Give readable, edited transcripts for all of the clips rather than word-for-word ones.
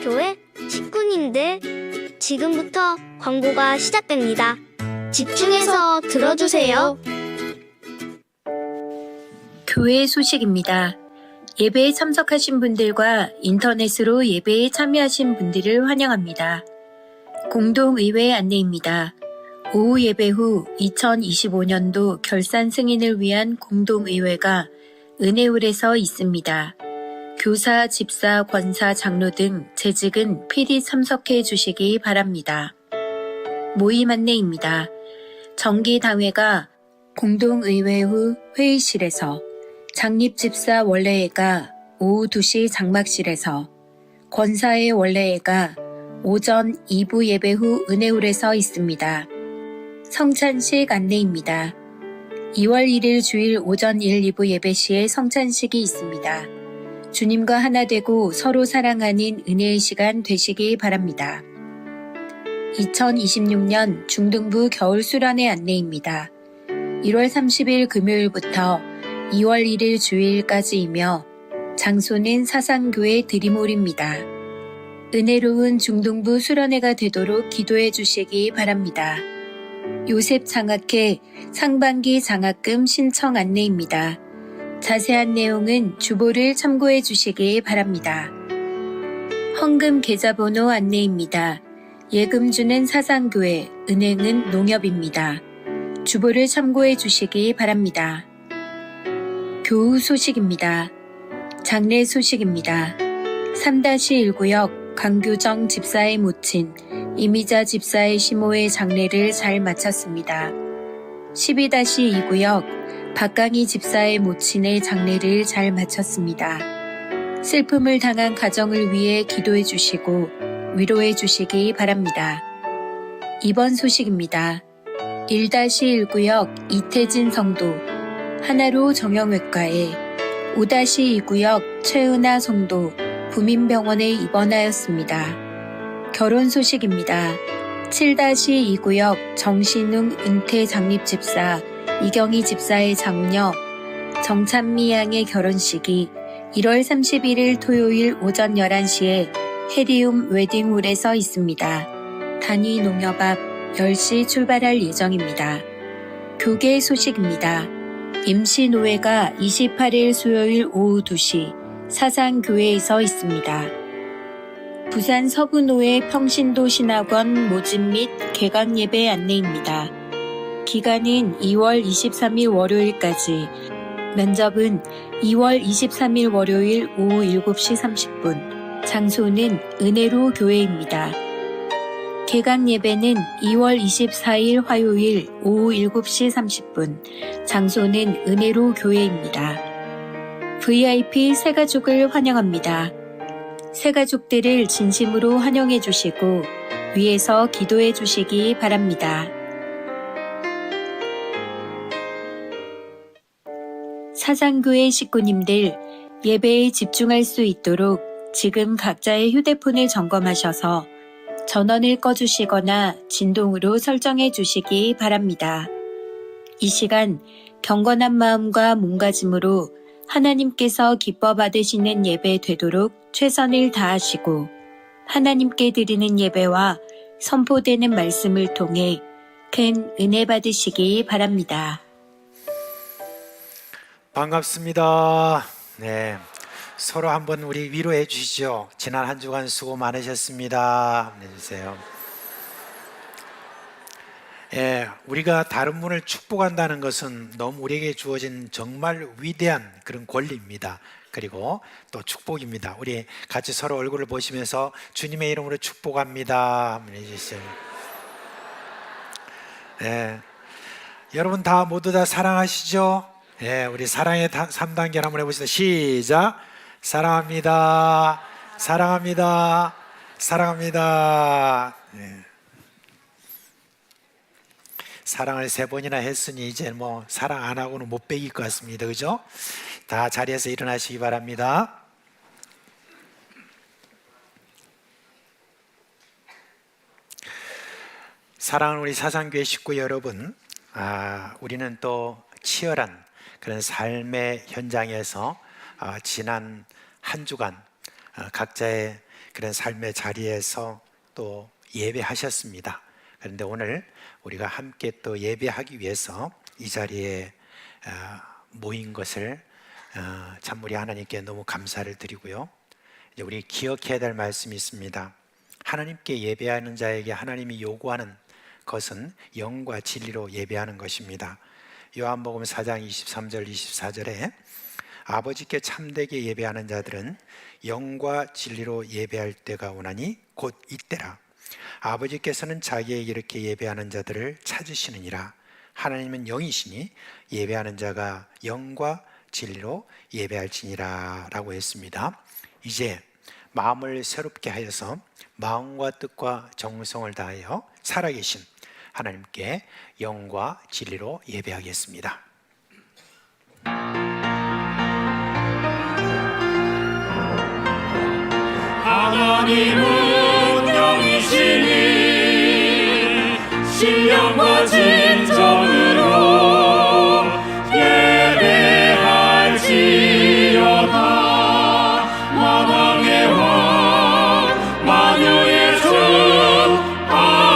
사상교회 식구님들, 지금부터 광고가 시작됩니다. 집중해서 들어주세요. 교회 소식입니다. 예배에 참석하신 분들과 인터넷으로 예배에 참여하신 분들을 환영합니다. 공동의회 안내입니다. 오후 예배 후 2025년도 결산 승인을 위한 공동의회가 은혜홀에서 있습니다. 교사, 집사, 권사, 장로 등 재직은 필히 참석해 주시기 바랍니다. 모임 안내입니다. 정기당회가 공동의회 후 회의실에서, 장립집사 원래회가 오후 2시 장막실에서, 권사의 원래회가 오전 2부 예배 후 은혜홀에서 있습니다. 성찬식 안내입니다. 2월 1일 주일 오전 1, 2부 예배 시에 성찬식이 있습니다. 주님과 하나 되고 서로 사랑하는 은혜의 시간 되시기 바랍니다. 2026년 중등부 겨울 수련회 안내입니다. 1월 30일 금요일부터 2월 1일 주일까지이며 장소는 사상교회 드림홀입니다. 은혜로운 중등부 수련회가 되도록 기도해 주시기 바랍니다. 요셉 장학회 상반기 장학금 신청 안내입니다. 자세한 내용은 주보를 참고해 주시기 바랍니다. 헌금 계좌번호 안내입니다. 예금주는 사상교회, 은행은 농협입니다. 주보를 참고해 주시기 바랍니다. 교우 소식입니다. 장례 소식입니다. 3-1구역 강규정 집사의 모친 이미자 집사의 시모의 장례를 잘 마쳤습니다. 12-2구역 박강희 집사의 모친의 장례를 잘 마쳤습니다. 슬픔을 당한 가정을 위해 기도해 주시고 위로해 주시기 바랍니다. 이번 소식입니다. 1-1구역 이태진 성도 하나로 정형외과에, 5-2구역 최은아 성도 부민병원에 입원하였습니다. 결혼 소식입니다. 7-2구역 정신웅 은퇴 장립집사 이경희 집사의 장녀 정찬미 양의 결혼식이 1월 31일 토요일 오전 11시에 해리움 웨딩홀에서 있습니다. 단위 농협 앞 10시 출발할 예정입니다. 교계 소식입니다. 임시노회가 28일 수요일 오후 2시 사상교회에서 있습니다. 부산 서구노회 평신도 신학원 모집 및 개강 예배 안내입니다. 기간은 2월 23일 월요일까지, 면접은 2월 23일 월요일 오후 7시 30분, 장소는 은혜로 교회입니다. 개강 예배는 2월 24일 화요일 오후 7시 30분, 장소는 은혜로 교회입니다. VIP 새가족을 환영합니다. 새가족들을 진심으로 환영해 주시고 위에서 기도해 주시기 바랍니다. 사상교회 식구님들, 예배에 집중할 수 있도록 지금 각자의 휴대폰을 점검하셔서 전원을 꺼주시거나 진동으로 설정해 주시기 바랍니다. 이 시간 경건한 마음과 몸가짐으로 하나님께서 기뻐 받으시는 예배 되도록 최선을 다하시고 하나님께 드리는 예배와 선포되는 말씀을 통해 큰 은혜 받으시기 바랍니다. 반갑습니다. 네, 서로 한번 우리 위로해 주시죠. 지난 한 주간 수고 많으셨습니다. 해주세요. 우리가 다른 분을 축복한다는 것은 너무 우리에게 주어진 정말 위대한 그런 권리입니다. 그리고 또 축복입니다. 우리 같이 서로 얼굴을 보시면서 주님의 이름으로 축복합니다 한번 해주세요. 여러분 다 모두 다 사랑하시죠? 우리 사랑의 3단계를 한번 해보시다. 시작. 사랑합니다. 사랑합니다. 사랑합니다. 사랑을 3번이나 했으니 이제 뭐 사랑 안 하고는 못 배길 것 같습니다. 그죠? 다 자리에서 일어나시기 바랍니다. 사랑하는 우리 사상교회 식구 여러분, 우리는 또 치열한 그런 삶의 현장에서 지난 한 주간 각자의 그런 삶의 자리에서 또 예배하셨습니다. 그런데 오늘 우리가 함께 또 예배하기 위해서 이 자리에 모인 것을 참 우리 하나님께 너무 감사를 드리고요. 이제 우리 기억해야 될 말씀이 있습니다. 하나님께 예배하는 자에게 하나님이 요구하는 것은 영과 진리로 예배하는 것입니다. 요한복음 4장 23절 24절에 아버지께 참되게 예배하는 자들은 영과 진리로 예배할 때가 오나니 곧 이때라. 아버지께서는 자기에게 이렇게 예배하는 자들을 찾으시느니라. 하나님은 영이시니 예배하는 자가 영과 진리로 예배할지니라 라고 했습니다. 이제 마음을 새롭게 하여서 마음과 뜻과 정성을 다하여 살아계신 하나님께 영과 진리로 예배하겠습니다. 하나님은 영이시니 신령과 진정으로 예배할지어다. 만왕의 왕 만유의 주 아멘.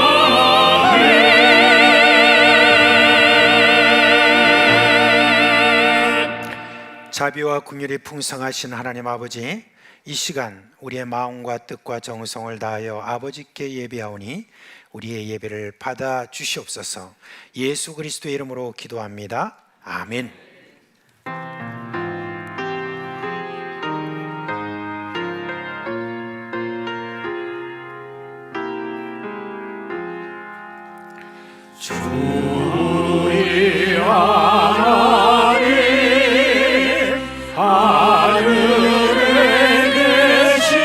자비와 긍휼이 풍성하신 하나님 아버지, 이 시간 우리의 마음과 뜻과 정성을 다하여 아버지께 예배하오니 우리의 예배를 받아 주시옵소서. 예수 그리스도의 이름으로 기도합니다. 아멘. 우리 하나님 하늘에 계시니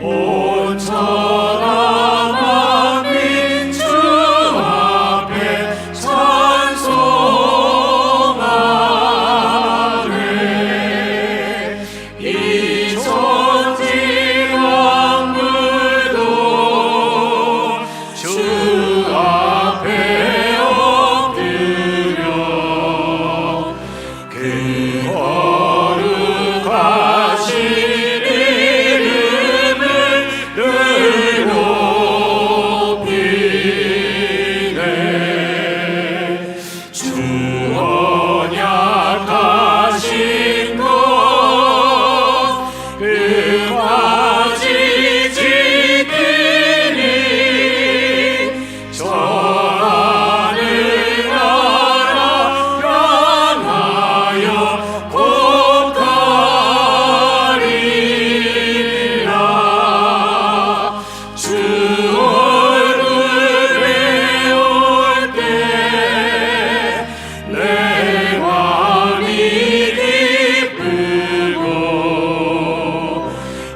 온 천하 만민 주 앞에 찬송하네. 이 천지 만물도 주 앞에 엎드려 그 거룩하신 이름을 늘 높이네. 주 언약하신 것 끝까지 지키니 저 하늘 나라 향하여 곧 가리라. 주 얼굴 배울 때 내 마음이 기쁘고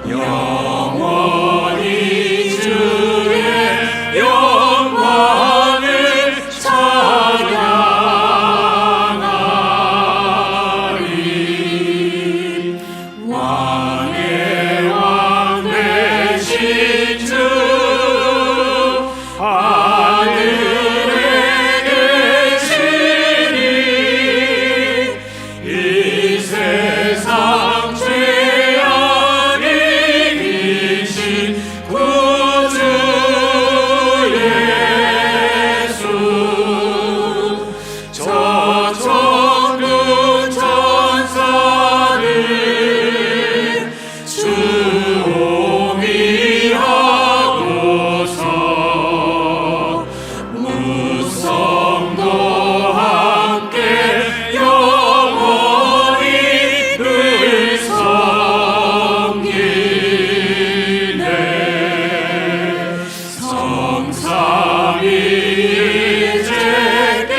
영원히 주의 영광을 찬양하리. 왕의 왕 되신 주 하늘에 계시니 이 세상 죄악이 이기신 구주 예수. 저 천군 천사를 주옹이하고서 무성도 함께 영원히 늘 섬기네. 성삼위 제께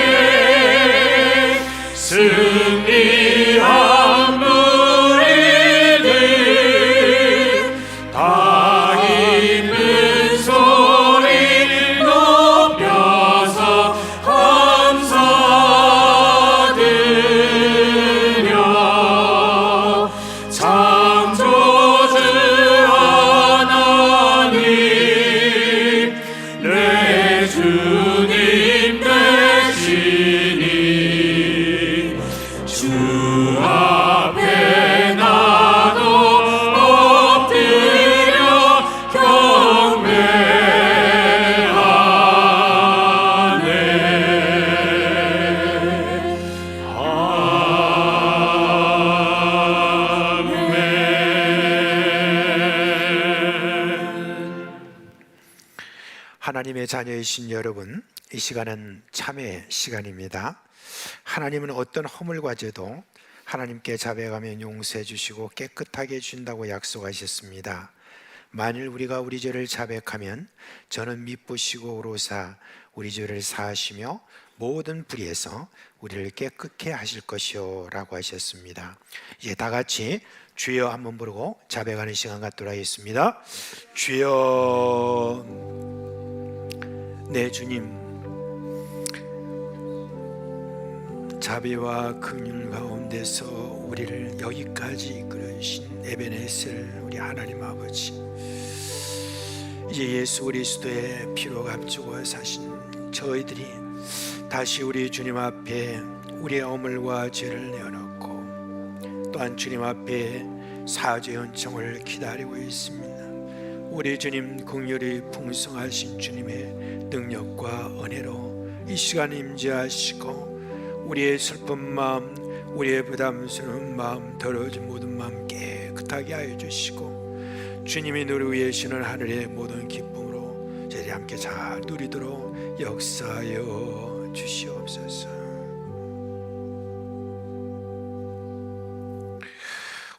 자녀이신 여러분, 이 시간은 참회 시간입니다. 하나님은 어떤 허물과 죄도 하나님께 자백하면 용서해 주시고 깨끗하게 해준다고 약속하셨습니다. 만일 우리가 우리 죄를 자백하면 저는 미쁘시고 오로사 우리 죄를 사하시며 모든 불의에서 우리를 깨끗게 하실 것이요 라고 하셨습니다. 이제 다 같이 주여 한번 부르고 자백하는 시간 갖도록 하겠습니다. 주여, 내 주님, 자비와 긍휼 가운데서 우리를 여기까지 이끌어주신 에베네셀 우리 하나님 아버지, 이제 예수 그리스도의 피로 값주고 사신 저희들이 다시 우리 주님 앞에 우리의 허물과 죄를 내어놓고 또한 주님 앞에 사죄 연청을 기다리고 있습니다. 우리 주님 긍휼이 풍성하신 주님의 능력과 은혜로 이 시간 임재하시고 우리의 슬픈 마음, 우리의 부담스러운 마음, 더러워진 모든 마음 깨끗하게 하여 주시고 주님이 누리고 계시는 하늘의 모든 기쁨으로 저희들이 함께 잘 누리도록 역사하여 주시옵소서.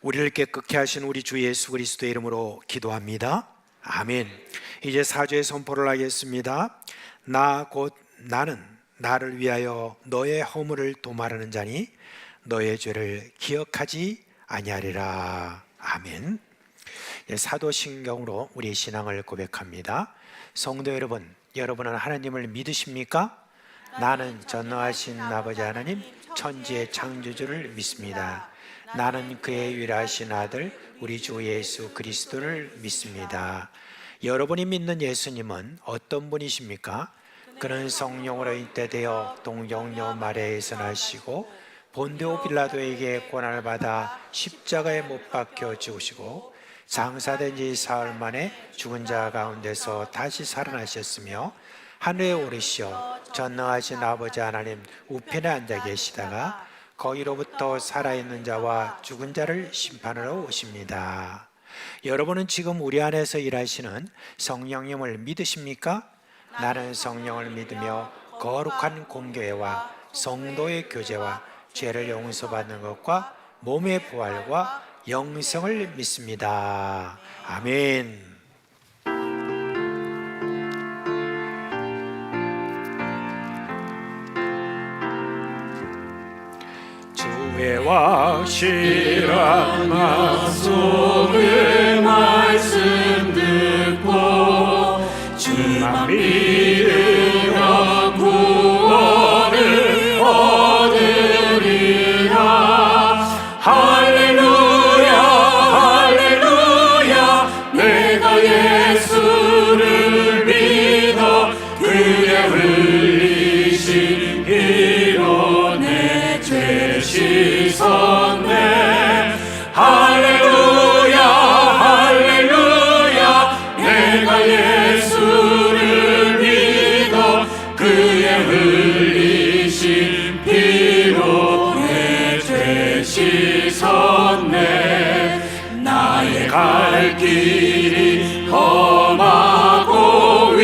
우리를 깨끗게 하신 우리 주 예수 그리스도의 이름으로 기도합니다. 아멘. 이제 사죄의 선포를 하겠습니다. 나는 나를 위하여 너의 허물을 도말하는 자니 너의 죄를 기억하지 아니하리라. 아멘. 사도신경으로 우리 신앙을 고백합니다. 성도 여러분, 여러분은 하나님을 믿으십니까? 나는 전능하신 아버지 하나님 천지의 창조주를 믿습니다. 나는 그의 유일하신 아들 우리 주 예수 그리스도를 믿습니다. 여러분이 믿는 예수님은 어떤 분이십니까? 그는 성령으로 잉태되어 동정녀 마리아에서 나시고 본디오 빌라도에게 고난을 받아 십자가에 못 박혀 죽으시고 장사된 지 사흘 만에 죽은 자 가운데서 다시 살아나셨으며 하늘에 오르시어 전능하신 아버지 하나님 우편에 앉아 계시다가 거기로부터 살아있는 자와 죽은 자를 심판하러 오십니다. 여러분은 지금 우리 안에서 일하시는 성령님을 믿으십니까? 나는 성령을 믿으며 거룩한 공교회와 성도의 교제와 죄를 용서받는 것과 몸의 부활과 영생을 믿습니다. 아멘. 주의 확실한 약속의 말씀 듣고 주만 믿으면 구원을 얻으리라. 할렐루야 할렐루야. 내가 예수를 믿어 그의 흘리신 피로 내 죄 씻었네. 할렐루야 할렐루야. 내가 예수를 믿어 그의 흘리신 피로 내 죄 씻었네. 나의 갈 길이 험하고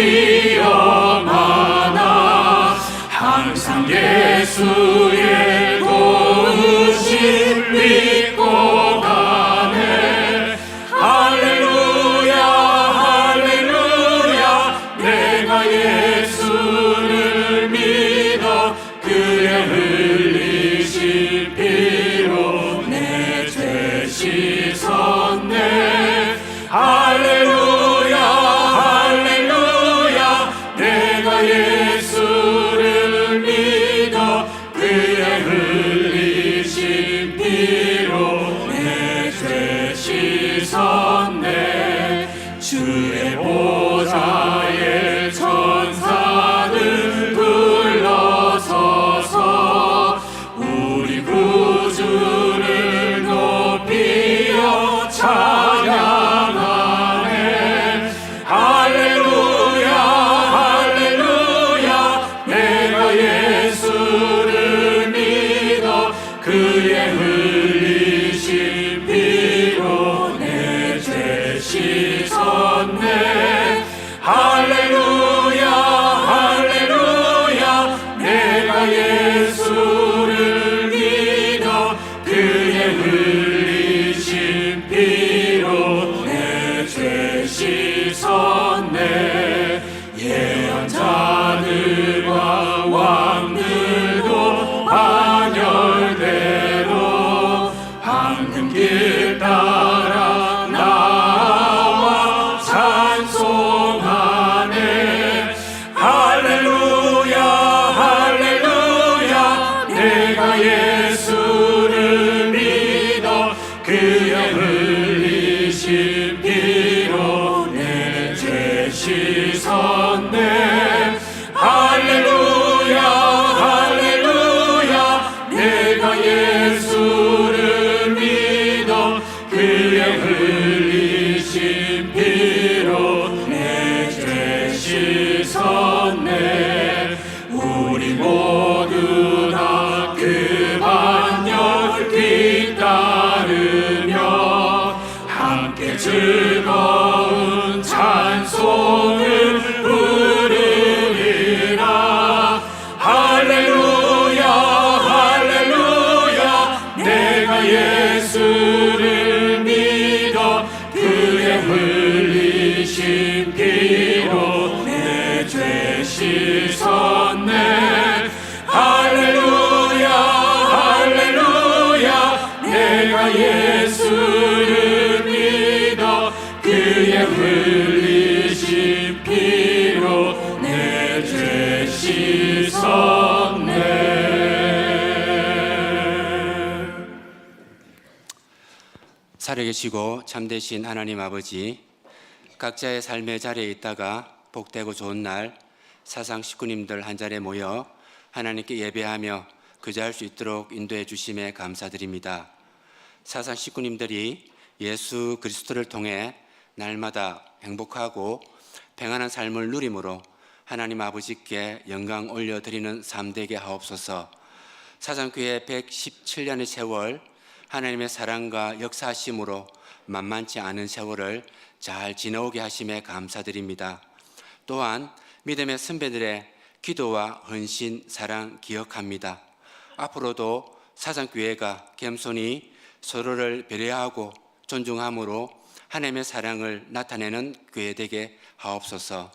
위험하나 항상 예수의 도우심 믿고 가네. 할렐루야 할렐루야. 내가 예수를 믿어 그의 흘리신 피로 내 죄 씻었네. 할렐루야 할렐루야. 내가 예수를 믿어 그의 흘리신 피로 내가 예수를 믿어 그의 흘리신 피로 내 죄 씻었네. 할렐루야 할렐루야 내가 예수를 믿어 그의 흘리신 피로 내 죄 씻었네. 우리 모두 다 그 반열 뒤따르며 함께 즐거운 찬송을 부르리라. 할렐루야 할렐루야 내가 예수를 믿어 그의 흘리신 피로 내 죄 씻었네. 할렐루야 할렐루야 내가 예수를 믿어 그의 흘리신 피로 내 죄 씻었네. 살아계시고 참되신 하나님 아버지, 각자의 삶의 자리에 있다가 복되고 좋은 날 사상 식구님들 한 자리에 모여 하나님께 예배하며 그자할 수 있도록 인도해 주심에 감사드립니다. 사상 식구님들이 예수 그리스도를 통해 날마다 행복하고 평안한 삶을 누림으로 하나님 아버지께 영광 올려드리는 삶 되게 하옵소서. 사상교회 117년의 세월, 하나님의 사랑과 역사하심으로 만만치 않은 세월을 잘 지나오게 하심에 감사드립니다. 또한 믿음의 선배들의 기도와 헌신, 사랑 기억합니다. 앞으로도 사상교회가 겸손히 서로를 배려하고 존중함으로 하나님의 사랑을 나타내는 교회 되게 하옵소서.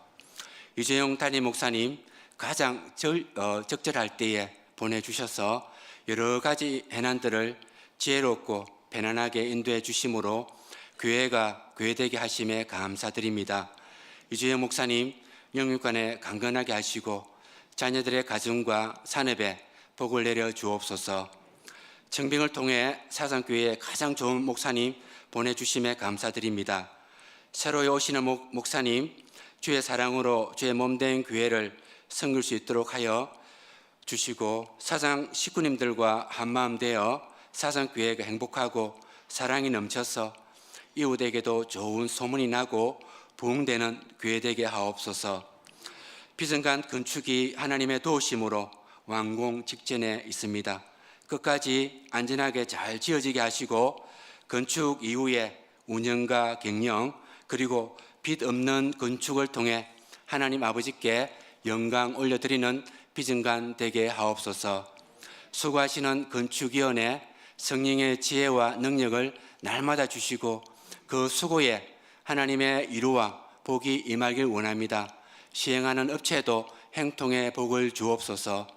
유재용 담임 목사님 가장 적절할 때에 보내주셔서 여러 가지 해난들을 지혜롭고 편안하게 인도해 주심으로 교회가 교회되게 하심에 감사드립니다. 유재영 목사님 영육간에 강건하게 하시고 자녀들의 가정과 산업에 복을 내려 주옵소서. 청빙을 통해 사상교회에 가장 좋은 목사님 보내주심에 감사드립니다. 새로 오시는 목사님 주의 사랑으로 주의 몸된 교회를 섬길 수 있도록 하여 주시고 사상 식구님들과 한마음 되어 사상교회가 행복하고 사랑이 넘쳐서 이웃에게도 좋은 소문이 나고 부흥되는 교회 되게 하옵소서. 비정간 건축이 하나님의 도우심으로 완공 직전에 있습니다. 끝까지 안전하게 잘 지어지게 하시고 건축 이후에 운영과 경영 그리고 빚 없는 건축을 통해 하나님 아버지께 영광 올려드리는 비정간 되게 하옵소서. 수고하시는 건축위원회 성령의 지혜와 능력을 날마다 주시고 그 수고에 하나님의 위로와 복이 임하길 원합니다. 시행하는 업체도 행통의 복을 주옵소서.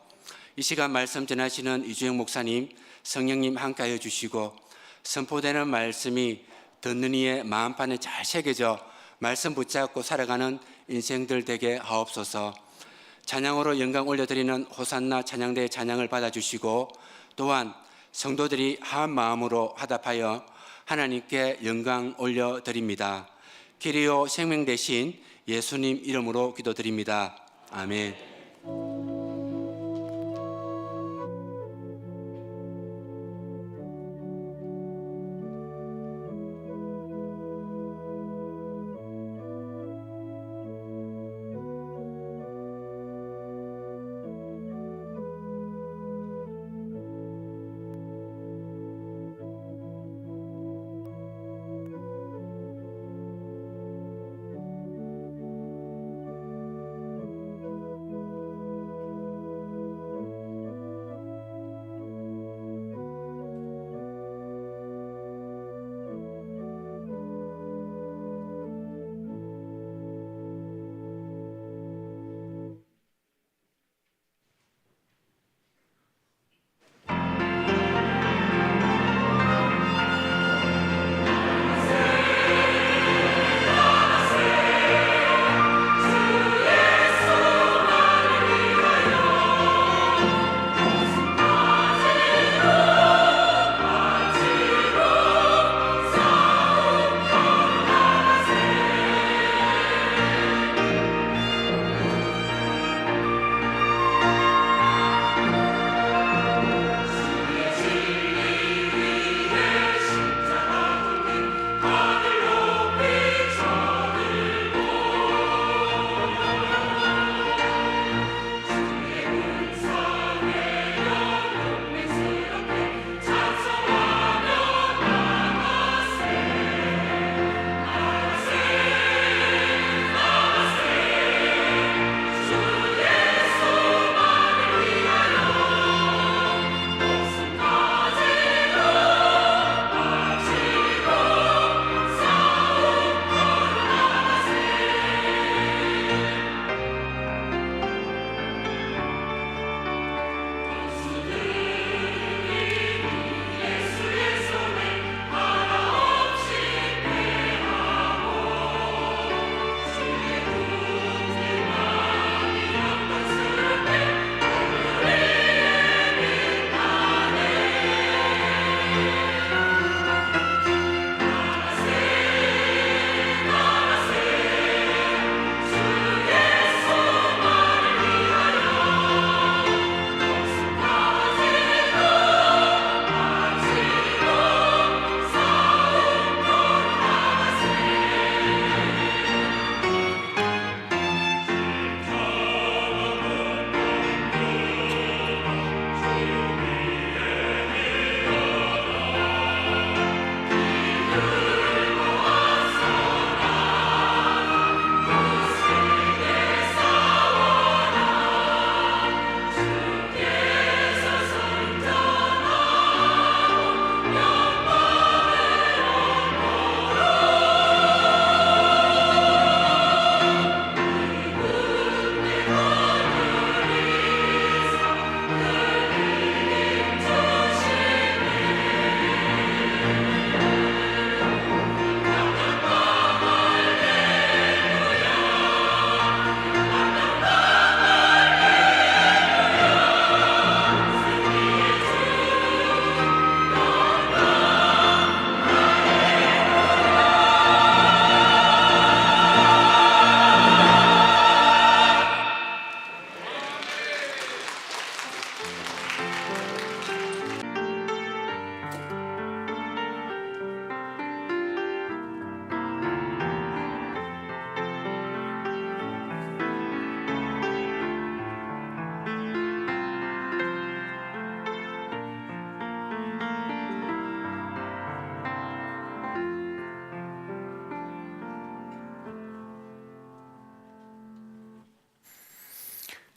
이 시간 말씀 전하시는 이주영 목사님, 성령님 함께하여 주시고 선포되는 말씀이 듣는 이의 마음판에 잘 새겨져 말씀 붙잡고 살아가는 인생들 되게 하옵소서. 찬양으로 영광 올려드리는 호산나 찬양대의 찬양을 받아주시고 또한 성도들이 한 마음으로 화답하여 하나님께 영광 올려드립니다. 기리오 생명 대신 예수님 이름으로 기도드립니다. 아멘.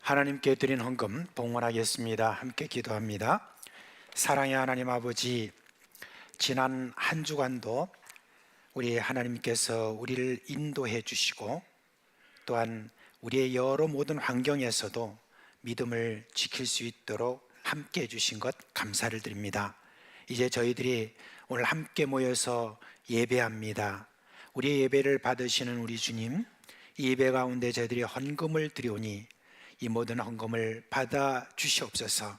하나님께 드린 헌금 봉헌하겠습니다. 함께 기도합니다. 사랑의 하나님 아버지, 지난 한 주간도 우리 하나님께서 우리를 인도해 주시고 또한 우리의 여러 모든 환경에서도 믿음을 지킬 수 있도록 함께 해주신 것 감사를 드립니다. 이제 저희들이 오늘 함께 모여서 예배합니다. 우리의 예배를 받으시는 우리 주님, 이 예배 가운데 저희들이 헌금을 드리오니 이 모든 헌금을 받아 주시옵소서.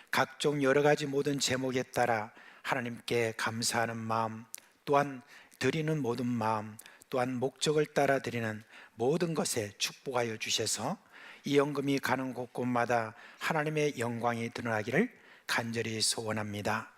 각종 여러 가지 모든 제목에 따라 하나님께 감사하는 마음, 또한 드리는 모든 마음, 또한 목적을 따라 드리는 모든 것에 축복하여 주셔서 이 헌금이 가는 곳곳마다 하나님의 영광이 드러나기를 간절히 소원합니다.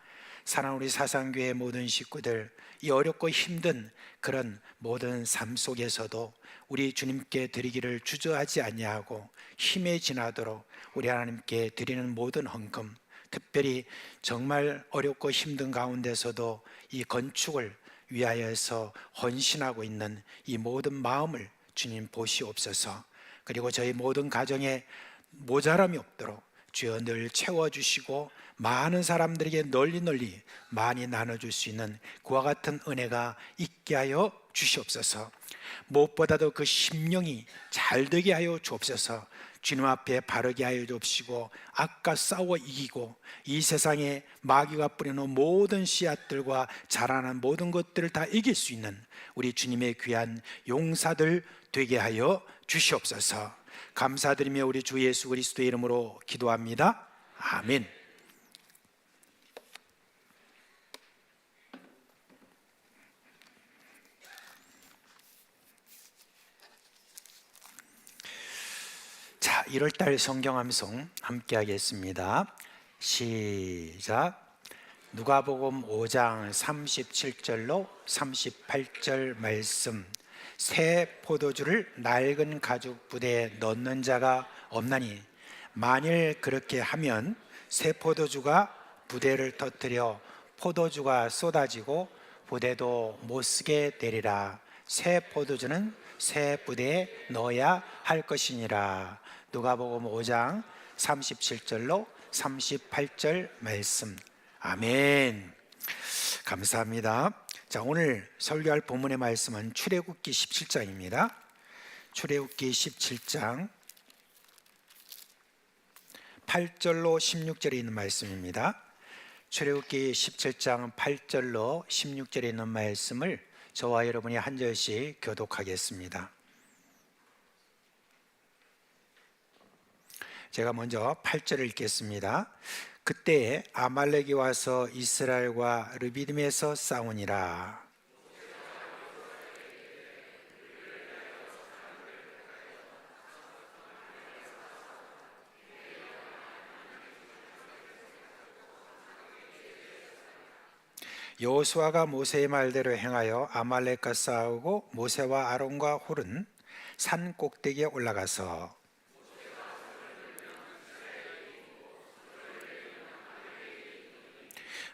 사랑하는 우리 사상교회 모든 식구들, 이 어렵고 힘든 그런 모든 삶 속에서도 우리 주님께 드리기를 주저하지 아니하고 힘에 지나도록 우리 하나님께 드리는 모든 헌금, 특별히 정말 어렵고 힘든 가운데서도 이 건축을 위하여서 헌신하고 있는 이 모든 마음을 주님 보시옵소서. 그리고 저희 모든 가정에 모자람이 없도록 주여 늘 채워주시고 많은 사람들에게 널리 많이 나눠줄 수 있는 그와 같은 은혜가 있게 하여 주시옵소서. 무엇보다도 그 심령이 잘 되게 하여 주옵소서. 주님 앞에 바르게 하여 주옵시고 악과 싸워 이기고 이 세상에 마귀가 뿌리는 모든 씨앗들과 자라는 모든 것들을 다 이길 수 있는 우리 주님의 귀한 용사들 되게 하여 주시옵소서. 감사드리며 우리 주 예수 그리스도의 이름으로 기도합니다. 아멘. 자, 1월달 성경암송 함께 하겠습니다. 시작. 누가복음 5장 37절로 38절 말씀. 새 포도주를 낡은 가죽 부대에 넣는 자가 없나니 만일 그렇게 하면 새 포도주가 부대를 터뜨려 포도주가 쏟아지고 부대도 못 쓰게 되리라. 새 포도주는 새 부대에 넣어야 할 것이니라. 누가복음 5장 37절로 38절 말씀. 아멘. 감사합니다. 자, 오늘 설교할 본문의 말씀은 출애굽기 17장입니다. 출애굽기 17장 8절로 16절에 있는 말씀입니다. 출애굽기 17장 8절로 16절에 있는 말씀을 저와 여러분이 한 절씩 교독하겠습니다. 제가 먼저 8절을 읽겠습니다. 그때 아말렉이 와서 이스라엘과 르비딤에서 싸우니라. 여호수아가 모세의 말대로 행하여 아말렉과 싸우고 모세와 아론과 홀은 산 꼭대기에 올라가서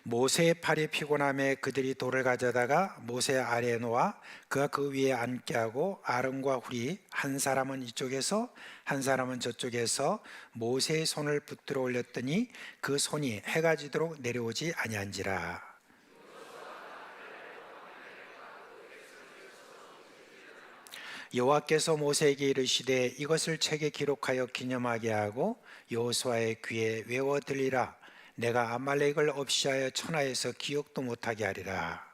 모세의 팔이 피곤함에 그들이 돌을 가져다가 모세 아래에 놓아 그가 그 위에 앉게 하고 아론과 훌이 한 사람은 이쪽에서 한 사람은 저쪽에서 모세의 손을 붙들어 올렸더니 그 손이 해가 지도록 내려오지 아니한지라. 여호와께서 모세에게 이르시되 이것을 책에 기록하여 기념하게 하고 여호수아의 귀에 외워 들리라. 내가 아말렉을 없이하여 천하에서 기억도 못하게 하리라.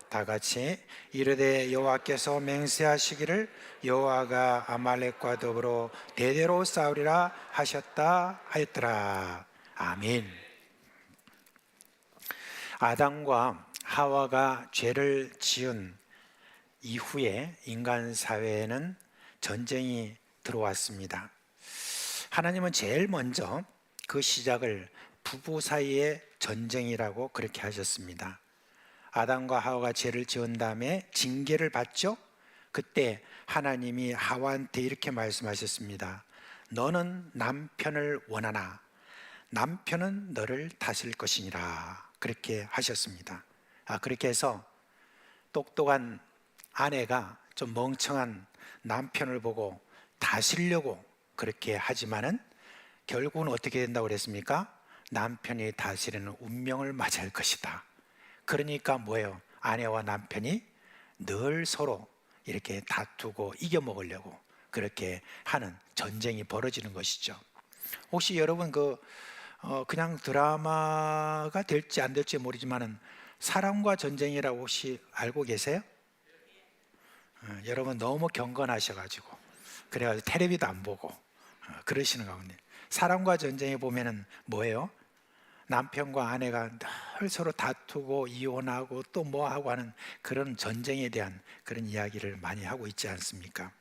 다 같이 이르되 여호와께서 맹세하시기를 여호와가 아말렉과 더불어 대대로 싸우리라 하셨다 하였더라. 아멘. 아담과 하와가 죄를 지은 이후에 인간 사회에는 전쟁이 들어왔습니다. 하나님은 제일 먼저 그 시작을 부부 사이의 전쟁이라고 그렇게 하셨습니다. 아담과 하와가 죄를 지은 다음에 징계를 받죠. 그때 하나님이 하와한테 이렇게 말씀하셨습니다. 너는 남편을 원하나 남편은 너를 다스릴 것이니라. 그렇게 하셨습니다. 그렇게 해서 똑똑한 아내가 좀 멍청한 남편을 보고 다스리려고 그렇게 하지만은 결국은 어떻게 된다고 그랬습니까? 남편이 다스리는 운명을 맞이할 것이다. 그러니까 뭐예요? 아내와 남편이 늘 서로 이렇게 다투고 이겨먹으려고 그렇게 하는 전쟁이 벌어지는 것이죠. 혹시 여러분 그냥 드라마가 될지 안 될지 모르지만은 사랑과 전쟁이라고 혹시 알고 계세요? 여러분 너무 경건하셔가지고 그래가지고 텔레비도 안 보고 그러시는 가운데, 사랑과 전쟁에 보면은 뭐예요? 남편과 아내가 늘 서로 다투고 이혼하고 또 뭐하고 하는 그런 전쟁에 대한 그런 이야기를 많이 하고 있지 않습니까?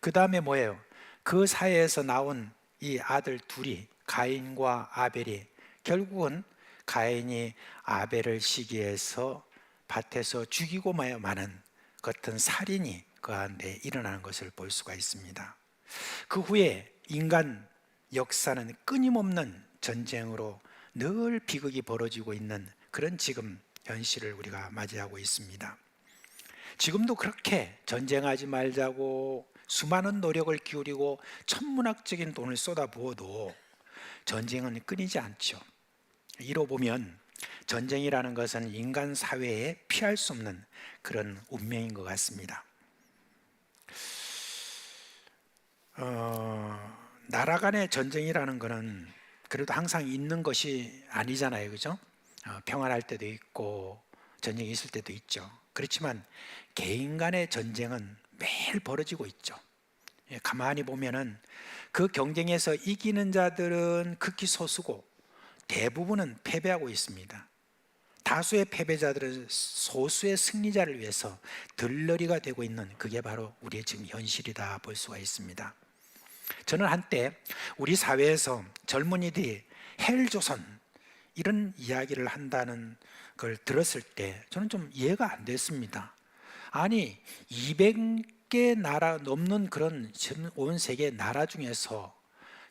그 다음에 뭐예요? 그 사이에서 나온 이 아들 둘이, 가인과 아벨이, 결국은 가인이 아벨을 시기해서 밭에서 죽이고 마는 같은 살인이 그 가운데 일어나는 것을 볼 수가 있습니다. 그 후에 인간 역사는 끊임없는 전쟁으로 늘 비극이 벌어지고 있는 그런 지금 현실을 우리가 맞이하고 있습니다. 지금도 그렇게 전쟁하지 말자고 수많은 노력을 기울이고 천문학적인 돈을 쏟아부어도 전쟁은 끊이지 않죠. 이로 보면 전쟁이라는 것은 인간 사회에 피할 수 없는 그런 운명인 것 같습니다. 나라 간의 전쟁이라는 것은 그래도 항상 있는 것이 아니잖아요, 그죠? 평안할 때도 있고 전쟁이 있을 때도 있죠. 그렇지만 개인 간의 전쟁은 매일 벌어지고 있죠. 가만히 보면은 그 경쟁에서 이기는 자들은 극히 소수고 대부분은 패배하고 있습니다. 다수의 패배자들은 소수의 승리자를 위해서 들러리가 되고 있는, 그게 바로 우리의 지금 현실이다 볼 수가 있습니다. 저는 한때 우리 사회에서 젊은이들이 헬조선 이런 이야기를 한다는 걸 들었을 때 저는 좀 이해가 안 됐습니다. 아니 200개 나라 넘는 그런 온 세계 나라 중에서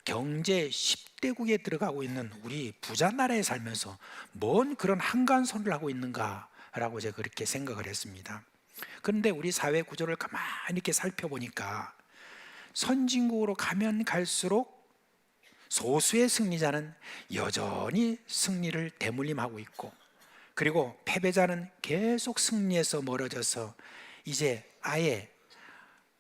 경제 10대국에 들어가고 있는 우리 부자 나라에 살면서 뭔 그런 한간소리를 하고 있는가라고 제가 그렇게 생각을 했습니다. 그런데 우리 사회 구조를 가만히 이렇게 살펴보니까 선진국으로 가면 갈수록 소수의 승리자는 여전히 승리를 대물림하고 있고, 그리고 패배자는 계속 승리에서 멀어져서 이제 아예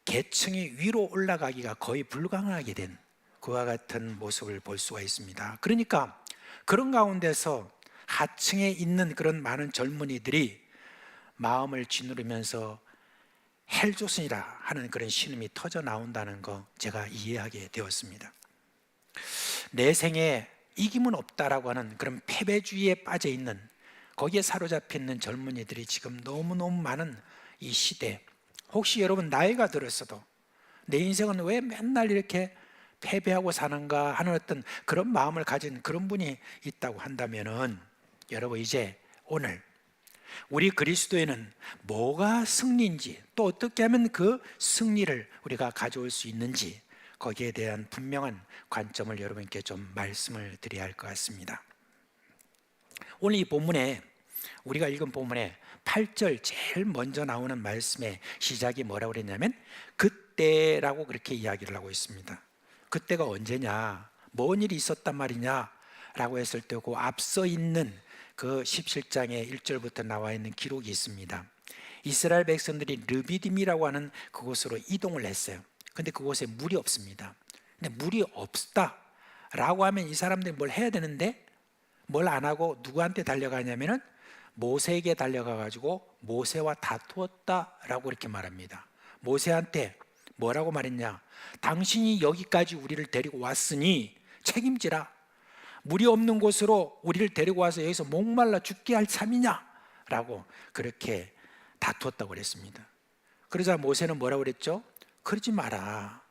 계층이 위로 올라가기가 거의 불가능하게 된 그와 같은 모습을 볼 수가 있습니다. 그러니까 그런 가운데서 하층에 있는 그런 많은 젊은이들이 마음을 짓누르면서 헬조선이라 하는 그런 신음이 터져 나온다는 거 제가 이해하게 되었습니다. 내 생에 이김은 없다라고 하는 그런 패배주의에 빠져 있는, 거기에 사로잡혀 있는 젊은이들이 지금 너무너무 많은 이 시대, 혹시 여러분 나이가 들었어도 내 인생은 왜 맨날 이렇게 패배하고 사는가 하는 어떤 그런 마음을 가진 그런 분이 있다고 한다면은, 여러분 이제 오늘 우리 그리스도에는 뭐가 승리인지, 또 어떻게 하면 그 승리를 우리가 가져올 수 있는지, 거기에 대한 분명한 관점을 여러분께 좀 말씀을 드려야 할 것 같습니다. 오늘 이 본문에, 우리가 읽은 본문에 8절 제일 먼저 나오는 말씀의 시작이 뭐라고 그랬냐면 그때라고 그렇게 이야기를 하고 있습니다. 그때가 언제냐, 뭔 일이 있었단 말이냐 라고 했을 때 그 앞서 있는 그 17장의 1절부터 나와 있는 기록이 있습니다. 이스라엘 백성들이 르비딤이라고 하는 그곳으로 이동을 했어요. 근데 그곳에 물이 없습니다. 근데 물이 없다라고 하면 이 사람들이 뭘 해야 되는데 뭘 안 하고 누구한테 달려가냐면은 모세에게 달려가 가지고 모세와 다투었다라고 이렇게 말합니다. 모세한테 뭐라고 말했냐? 당신이 여기까지 우리를 데리고 왔으니 책임지라. 물이 없는 곳으로 우리를 데리고 와서 여기서 목말라 죽게 할 참이냐? 라고 그렇게 다투었다고 그랬습니다. 그러자 모세는 뭐라고 그랬죠? 그러지 마라.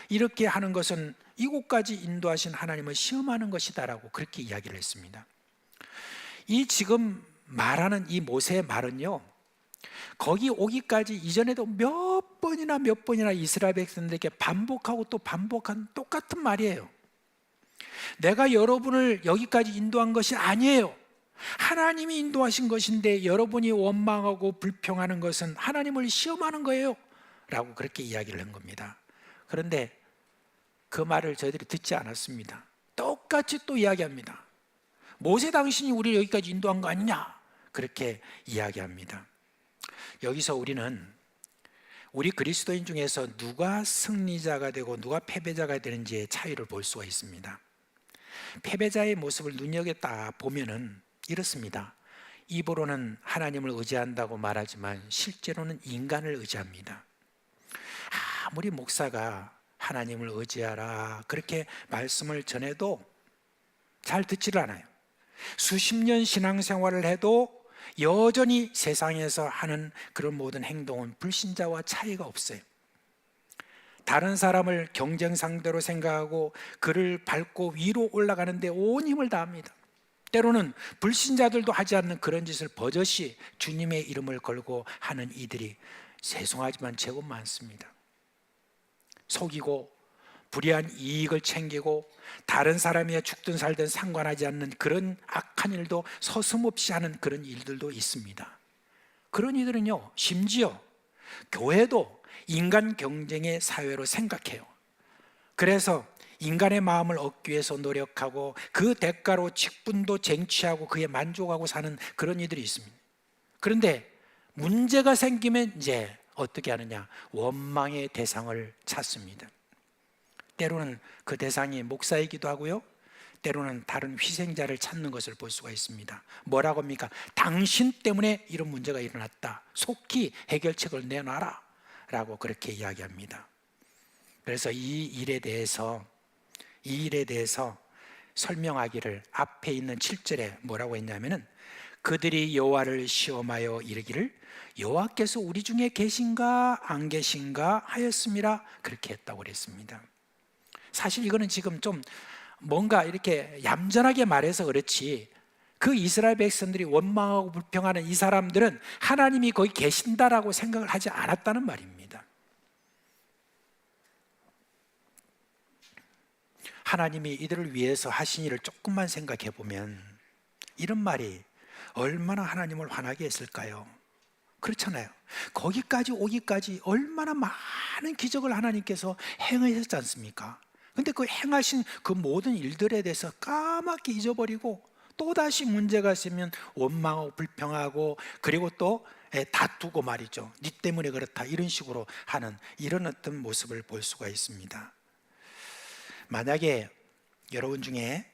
이렇게 하는 것은 이곳까지 인도하신 하나님을 시험하는 것이다라고 그렇게 이야기를 했습니다. 이 지금 말하는 이 모세의 말은요, 거기 오기까지 이전에도 몇 번이나 이스라엘 백성들에게 반복하고 또 반복한 똑같은 말이에요. 내가 여러분을 여기까지 인도한 것이 아니에요. 하나님이 인도하신 것인데 여러분이 원망하고 불평하는 것은 하나님을 시험하는 거예요 라고 그렇게 이야기를 한 겁니다. 그런데 그 말을 저희들이 듣지 않았습니다. 똑같이 또 이야기합니다. 모세 당신이 우리를 여기까지 인도한 거 아니냐, 그렇게 이야기합니다. 여기서 우리는 우리 그리스도인 중에서 누가 승리자가 되고 누가 패배자가 되는지의 차이를 볼 수가 있습니다. 패배자의 모습을 눈여겨다 보면은 이렇습니다. 입으로는 하나님을 의지한다고 말하지만 실제로는 인간을 의지합니다. 아무리 목사가 하나님을 의지하라 그렇게 말씀을 전해도 잘 듣지를 않아요. 수십 년 신앙생활을 해도 여전히 세상에서 하는 그런 모든 행동은 불신자와 차이가 없어요. 다른 사람을 경쟁 상대로 생각하고 그를 밟고 위로 올라가는데 온 힘을 다합니다. 때로는 불신자들도 하지 않는 그런 짓을 버젓이 주님의 이름을 걸고 하는 이들이 죄송하지만 제법 많습니다. 속이고 불의한 이익을 챙기고 다른 사람이 죽든 살든 상관하지 않는 그런 악한 일도 서슴없이 하는 그런 일들도 있습니다. 그런 이들은요, 심지어 교회도 인간 경쟁의 사회로 생각해요. 그래서 인간의 마음을 얻기 위해서 노력하고 그 대가로 직분도 쟁취하고 그에 만족하고 사는 그런 이들이 있습니다. 그런데 문제가 생기면 이제 어떻게 하느냐? 원망의 대상을 찾습니다. 때로는 그 대상이 목사이기도 하고요, 때로는 다른 희생자를 찾는 것을 볼 수가 있습니다. 뭐라고 합니까? 당신 때문에 이런 문제가 일어났다, 속히 해결책을 내놔라 라고 그렇게 이야기합니다. 그래서 이 일에 대해서 설명하기를 앞에 있는 7절에 뭐라고 했냐면은 그들이 여호와를 시험하여 이르기를 여호와께서 우리 중에 계신가 안 계신가 하였음이라, 그렇게 했다고 그랬습니다. 사실 이거는 지금 좀 뭔가 이렇게 얌전하게 말해서 그렇지, 그 이스라엘 백성들이 원망하고 불평하는 이 사람들은 하나님이 거기 계신다라고 생각을 하지 않았다는 말입니다. 하나님이 이들을 위해서 하신 일을 조금만 생각해 보면 이런 말이 얼마나 하나님을 화나게 했을까요? 그렇잖아요. 거기까지 오기까지 얼마나 많은 기적을 하나님께서 행하셨지 않습니까? 근데 그 행하신 그 모든 일들에 대해서 까맣게 잊어버리고 또다시 문제가 있으면 원망하고 불평하고 그리고 또 다투고 말이죠. 네 때문에 그렇다 이런 식으로 하는 이런 어떤 모습을 볼 수가 있습니다. 만약에 여러분 중에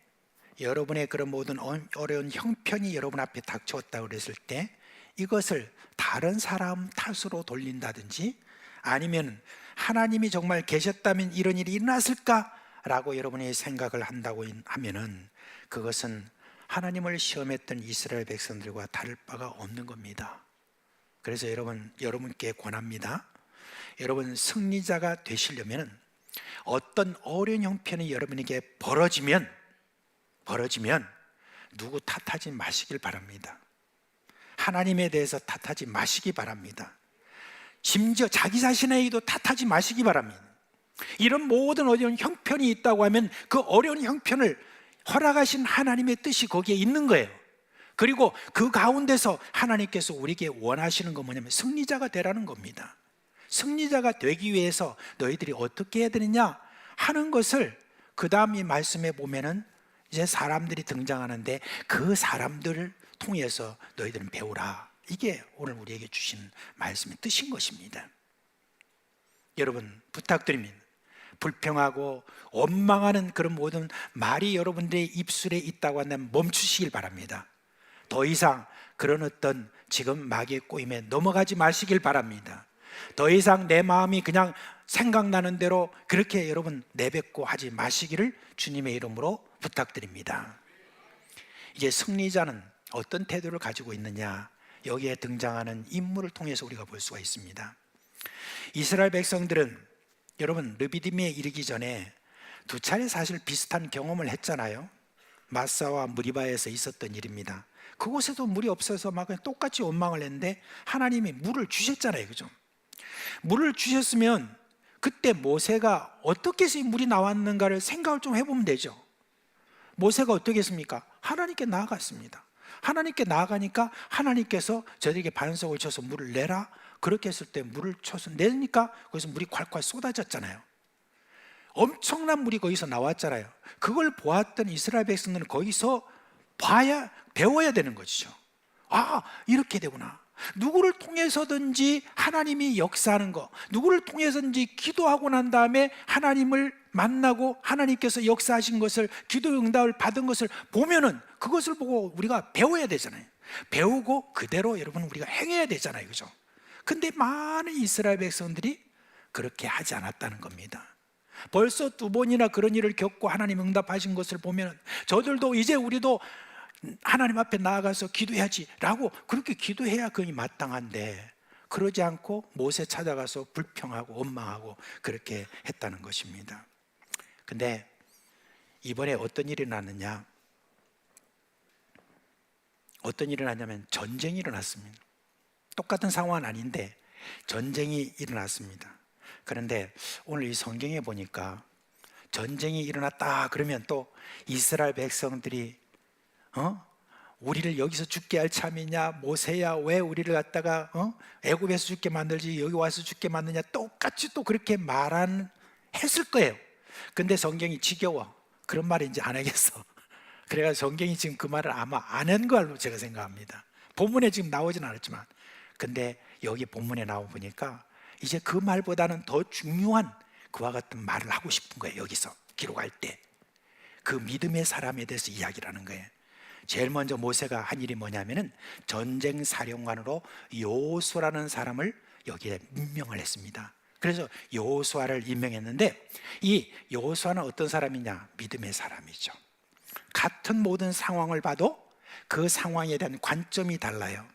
여러분의 그런 모든 어려운 형편이 여러분 앞에 닥쳐왔다고 그랬을 때 이것을 다른 사람 탓으로 돌린다든지 아니면 하나님이 정말 계셨다면 이런 일이 일어났을까라고 여러분이 생각을 한다고 하면은 그것은 하나님을 시험했던 이스라엘 백성들과 다를 바가 없는 겁니다. 그래서 여러분께 권합니다. 여러분 승리자가 되시려면 어떤 어려운 형편이 여러분에게 벌어지면 누구 탓하지 마시길 바랍니다. 하나님에 대해서 탓하지 마시기 바랍니다. 심지어 자기 자신에게도 탓하지 마시기 바랍니다. 이런 모든 어려운 형편이 있다고 하면 그 어려운 형편을 허락하신 하나님의 뜻이 거기에 있는 거예요. 그리고 그 가운데서 하나님께서 우리에게 원하시는 건 뭐냐면 승리자가 되라는 겁니다. 승리자가 되기 위해서 너희들이 어떻게 해야 되느냐 하는 것을 그 다음 이 말씀에 보면은 이제 사람들이 등장하는데 그 사람들을 통해서 너희들은 배우라. 이게 오늘 우리에게 주신 말씀의 뜻인 것입니다. 여러분 부탁드립니다. 불평하고 원망하는 그런 모든 말이 여러분들의 입술에 있다고 한다면 멈추시길 바랍니다. 더 이상 그런 어떤 지금 마귀의 꼬임에 넘어가지 마시길 바랍니다. 더 이상 내 마음이 그냥 생각나는 대로 그렇게 여러분 내뱉고 하지 마시기를 주님의 이름으로 부탁드립니다. 이제 승리자는 어떤 태도를 가지고 있느냐, 여기에 등장하는 인물을 통해서 우리가 볼 수가 있습니다. 이스라엘 백성들은 여러분 르비딤에 이르기 전에 두 차례 사실 비슷한 경험을 했잖아요. 마사와 무리바에서 있었던 일입니다. 그곳에도 물이 없어서 막 똑같이 원망을 했는데 하나님이 물을 주셨잖아요, 그죠? 물을 주셨으면 그때 모세가 어떻게 해서 이 물이 나왔는가를 생각을 좀 해보면 되죠. 모세가 어떻게 했습니까? 하나님께 나아갔습니다. 하나님께 나아가니까 하나님께서 저들에게 반석을 쳐서 물을 내라, 그렇게 했을 때 물을 쳐서 내니까 거기서 물이 콸콸 쏟아졌잖아요. 엄청난 물이 거기서 나왔잖아요. 그걸 보았던 이스라엘 백성들은 거기서 배워야 되는 것이죠. 아, 이렇게 되구나. 누구를 통해서든지 하나님이 역사하는 거, 누구를 통해서든지 기도하고 난 다음에 하나님을 만나고 하나님께서 역사하신 것을, 기도 응답을 받은 것을 보면은 그것을 보고 우리가 배워야 되잖아요. 배우고 그대로 여러분 우리가 행해야 되잖아요. 그죠? 근데 많은 이스라엘 백성들이 그렇게 하지 않았다는 겁니다. 벌써 2번이나 그런 일을 겪고 하나님 응답하신 것을 보면 저들도 이제 우리도 하나님 앞에 나아가서 기도해야지 라고 그렇게 기도해야 그게 마땅한데, 그러지 않고 모세 찾아가서 불평하고 원망하고 그렇게 했다는 것입니다. 근데 이번에 어떤 일이 났느냐, 어떤 일이 났냐면 전쟁이 일어났습니다. 똑같은 상황은 아닌데 전쟁이 일어났습니다. 그런데 오늘 이 성경에 보니까 전쟁이 일어났다 그러면 또 이스라엘 백성들이 우리를 여기서 죽게 할 참이냐, 모세야 왜 우리를 갖다가 애굽에서 죽게 만들지 여기 와서 죽게 만드냐, 똑같이 또 그렇게 했을 거예요. 근데 성경이 지겨워. 그런 말을 이제 안 하겠어. 그래서 성경이 지금 그 말을 아마 안 한 걸로 제가 생각합니다. 본문에 지금 나오진 않았지만, 근데 여기 본문에 나와 보니까 이제 그 말보다는 더 중요한 그와 같은 말을 하고 싶은 거예요. 여기서 기록할 때 그 믿음의 사람에 대해서 이야기를 하는 거예요. 제일 먼저 모세가 한 일이 뭐냐면은 전쟁 사령관으로 여호수아라는 사람을 여기에 임명을 했습니다. 그래서 여호수아를 임명했는데, 이 여호수아는 어떤 사람이냐? 믿음의 사람이죠. 같은 모든 상황을 봐도 그 상황에 대한 관점이 달라요.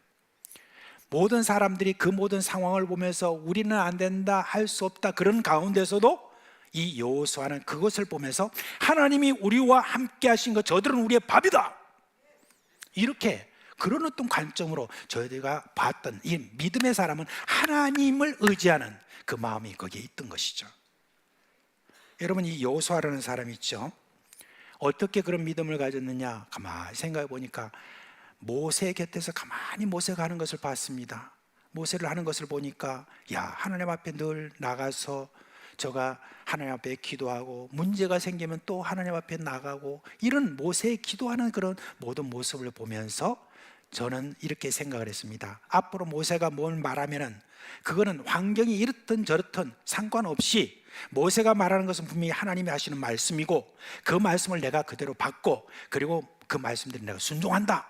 모든 사람들이 그 모든 상황을 보면서 우리는 안 된다, 할 수 없다, 그런 가운데서도 이 여호수아는 그것을 보면서 하나님이 우리와 함께 하신 것, 저들은 우리의 밥이다, 이렇게 그런 어떤 관점으로 저희가 봤던 이 믿음의 사람은 하나님을 의지하는 그 마음이 거기에 있던 것이죠. 여러분, 이 여호수아라는 사람이 있죠. 어떻게 그런 믿음을 가졌느냐, 가만히 생각해 보니까 모세 곁에서 가만히 모세가 하는 것을 봤습니다. 모세를 하는 것을 보니까 하나님 앞에 늘 나가서 저가 하나님 앞에 기도하고, 문제가 생기면 또 하나님 앞에 나가고, 이런 모세의 기도하는 그런 모든 모습을 보면서 저는 이렇게 생각을 했습니다. 앞으로 모세가 뭘 말하면은 그거는 환경이 이렇든 저렇든 상관없이 모세가 말하는 것은 분명히 하나님이 하시는 말씀이고, 그 말씀을 내가 그대로 받고, 그리고 그 말씀들을 내가 순종한다,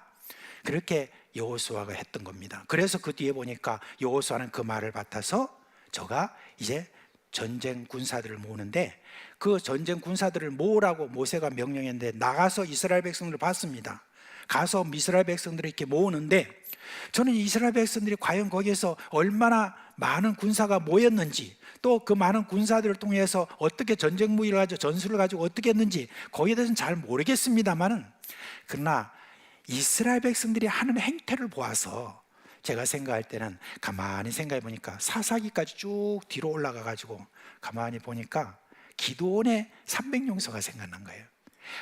그렇게 여호수아가 했던 겁니다. 그래서 그 뒤에 보니까 여호수아는 그 말을 받아서 저가 이제 전쟁 군사들을 모으는데, 그 전쟁 군사들을 모으라고 모세가 명령했는데 나가서 이스라엘 백성들을 봤습니다. 가서 이스라엘 백성들을 이렇게 모으는데, 저는 이스라엘 백성들이 과연 거기에서 얼마나 많은 군사가 모였는지, 또 그 많은 군사들을 통해서 어떻게 전쟁 무기를 가지고 전술을 가지고 어떻게 했는지 거기에 대해서는 잘 모르겠습니다만은, 그러나 이스라엘 백성들이 하는 행태를 보아서 제가 생각할 때는 가만히 생각해 보니까 사사기까지 쭉 뒤로 올라가 가지고 가만히 보니까 기드온의 300용서가 생각난 거예요.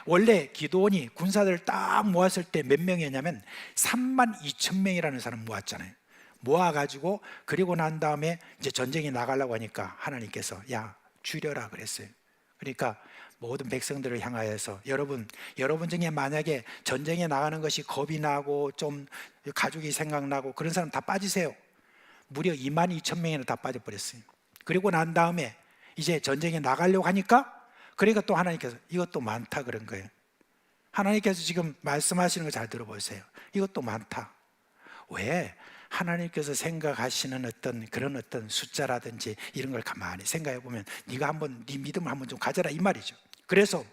원래 기드온이 군사들을 딱 모았을 때 몇 명이었냐면 32,000명이라는 사람 모았잖아요. 모아가지고 그리고 난 다음에 이제 전쟁에 나가려고 하니까 하나님께서 줄여라 그랬어요. 그러니까 모든 백성들을 향하여서 여러분 중에 만약에 전쟁에 나가는 것이 겁이 나고 좀 가족이 생각나고 그런 사람 다 빠지세요. 무려 22,000명이나 다 빠져버렸어요. 그리고 난 다음에 이제 전쟁에 나가려고 하니까, 그러니까 또 하나님께서 이것도 많다 그런 거예요. 하나님께서 지금 말씀하시는 거 잘 들어보세요. 이것도 많다. 왜? 하나님께서 생각하시는 어떤 그런 어떤 숫자라든지 이런 걸 가만히 생각해 보면 네가 한번 네 믿음을 한번 좀 가져라 이 말이죠. 그래서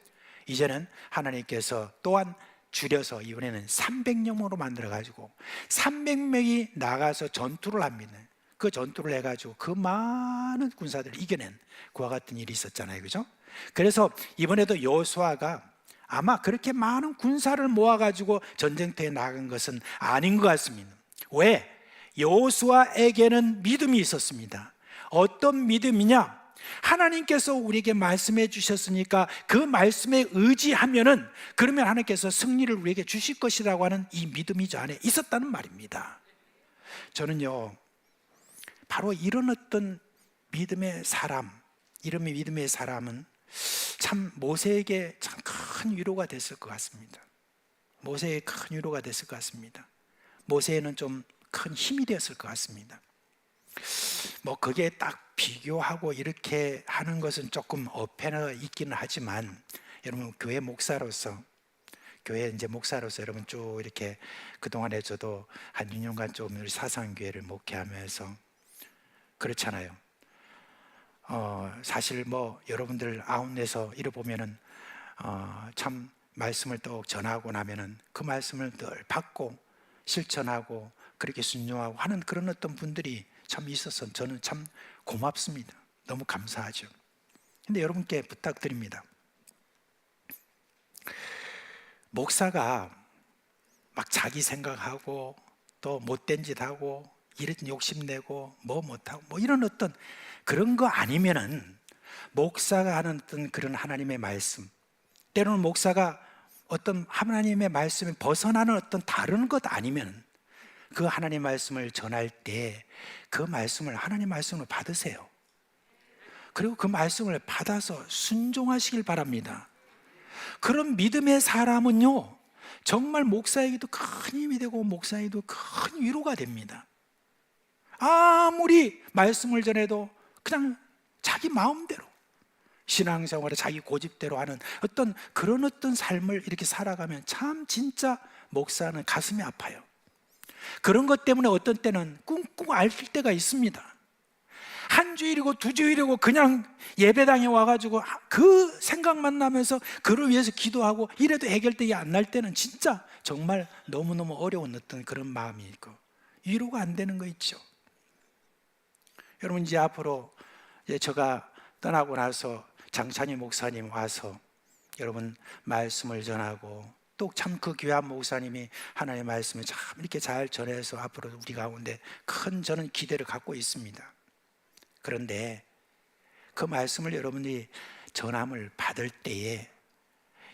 이제는 하나님께서 또한 줄여서 이번에는 300명으로 만들어 가지고 300명이 나가서 전투를 합니다. 그 전투를 해가지고 그 많은 군사들을 이겨낸 그와 같은 일이 있었잖아요, 그죠? 그래서 이번에도 여호수아가 아마 그렇게 많은 군사를 모아가지고 전쟁터에 나간 것은 아닌 것 같습니다. 왜? 여호수아에게는 믿음이 있었습니다. 어떤 믿음이냐? 하나님께서 우리에게 말씀해 주셨으니까 그 말씀에 의지하면은 그러면 하나님께서 승리를 우리에게 주실 것이라고 하는 이 믿음이 저 안에 있었다는 말입니다. 저는요, 바로 이런 어떤 믿음의 사람, 이런 믿음의 사람은 참 모세에게 참 큰 위로가 됐을 것 같습니다. 모세에게 큰 위로가 됐을 것 같습니다. 모세에는 좀 큰 힘이 되었을 것 같습니다. 뭐 그게 딱 비교하고 이렇게 하는 것은 조금 어폐가 있기는 하지만, 여러분 교회 목사로서 여러분 쭉 이렇게 그동안에 저도 한 6년간 좀 우리 사상교회를 목회하면서 그렇잖아요. 사실 뭐 여러분들 아웃내서 이래 보면은 참 말씀을 또 전하고 나면은 그 말씀을 늘 받고 실천하고 그렇게 순종하고 하는 그런 어떤 분들이 참 있어서 저는 참 고맙습니다. 너무 감사하죠. 근데 여러분께 부탁드립니다. 목사가 막 자기 생각하고 또 못된 짓 하고 이런 욕심내고 뭐 못하고 뭐 이런 어떤 그런 거 아니면은 목사가 하는 어떤 그런 하나님의 말씀, 때로는 목사가 어떤 하나님의 말씀에 벗어나는 어떤 다른 것 아니면 그 하나님 말씀을 전할 때 그 말씀을 하나님 말씀으로 받으세요. 그리고 그 말씀을 받아서 순종하시길 바랍니다. 그런 믿음의 사람은요, 정말 목사에게도 큰 힘이 되고 목사에게도 큰 위로가 됩니다. 아무리 말씀을 전해도 그냥 자기 마음대로 신앙생활을 자기 고집대로 하는 어떤 그런 어떤 삶을 이렇게 살아가면 참 진짜 목사는 가슴이 아파요. 그런 것 때문에 어떤 때는 꿍꿍 앓을 때가 있습니다. 한 주일이고 두 주일이고 그냥 예배당에 와가지고 그 생각만 나면서 그를 위해서 기도하고 이래도 해결되지 안 날 때는 진짜 정말 너무너무 어려운 어떤 그런 마음이 있고 위로가 안 되는 거 있죠. 여러분 이제 앞으로 이제 제가 떠나고 나서 장찬희 목사님 와서 여러분 말씀을 전하고 또 참 그 귀한 목사님이 하나님의 말씀을 참 이렇게 잘 전해서 앞으로 우리 가운데 큰 저는 기대를 갖고 있습니다. 그런데 그 말씀을 여러분이 전함을 받을 때에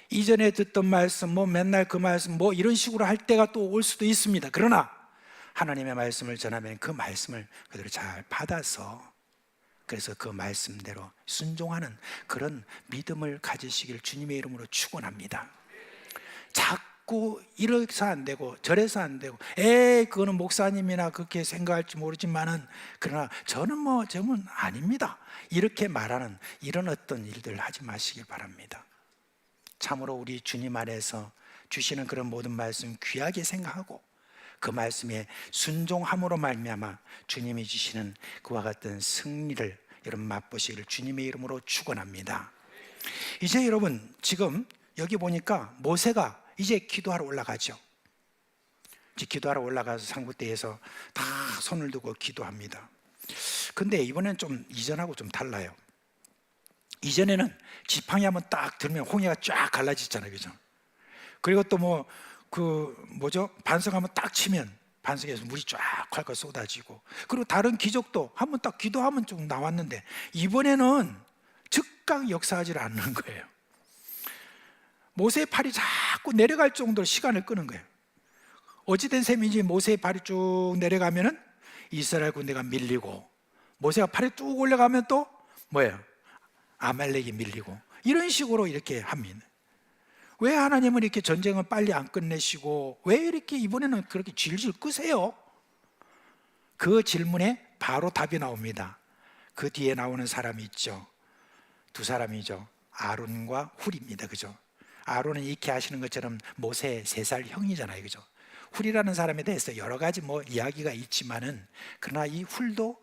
이전에 듣던 말씀 뭐 맨날 그 말씀 뭐 이런 식으로 할 때가 또 올 수도 있습니다. 그러나 하나님의 말씀을 전하면 그 말씀을 그대로 잘 받아서 그래서 그 말씀대로 순종하는 그런 믿음을 가지시길 주님의 이름으로 축원합니다. 자꾸 이래서 안 되고 저래서 안 되고 그거는 목사님이나 그렇게 생각할지 모르지만은 그러나 저는 아닙니다. 이렇게 말하는 이런 어떤 일들 하지 마시길 바랍니다. 참으로 우리 주님 안에서 주시는 그런 모든 말씀 귀하게 생각하고 그 말씀에 순종함으로 말미암아 주님이 주시는 그와 같은 승리를 여러분 맛보시기를 주님의 이름으로 축원합니다. 이제 여러분 지금 여기 보니까 모세가 이제 기도하러 올라가죠. 이제 기도하러 올라가서 상구대에서 다 손을 두고 기도합니다. 근데 이번엔 좀 이전하고 좀 달라요. 이전에는 지팡이 한번 딱 들면 홍해가 쫙 갈라지잖아요, 그죠? 그리고 또 반석 한번 딱 치면 반석에서 물이 쫙 콸콸 쏟아지고, 그리고 다른 기적도 한번 딱 기도하면 좀 나왔는데 이번에는 즉각 역사하지 않는 거예요. 모세의 팔이 자꾸 내려갈 정도로 시간을 끄는 거예요. 어찌된 셈인지 모세의 팔이 쭉 내려가면은 이스라엘 군대가 밀리고, 모세가 팔이 쭉 올라가면 또 뭐예요? 아말렉이 밀리고, 이런 식으로 이렇게 합니다. 왜 하나님은 이렇게 전쟁을 빨리 안 끝내시고 왜 이렇게 이번에는 그렇게 질질 끄세요? 그 질문에 바로 답이 나옵니다. 그 뒤에 나오는 사람이 있죠. 두 사람이죠. 아론과 훌입니다. 그죠? 아론은 익히 아시는 것처럼 모세의 3살 형이잖아요. 그죠? 훌이라는 사람에 대해서 여러 가지 이야기가 있지만은, 그러나 이 훌도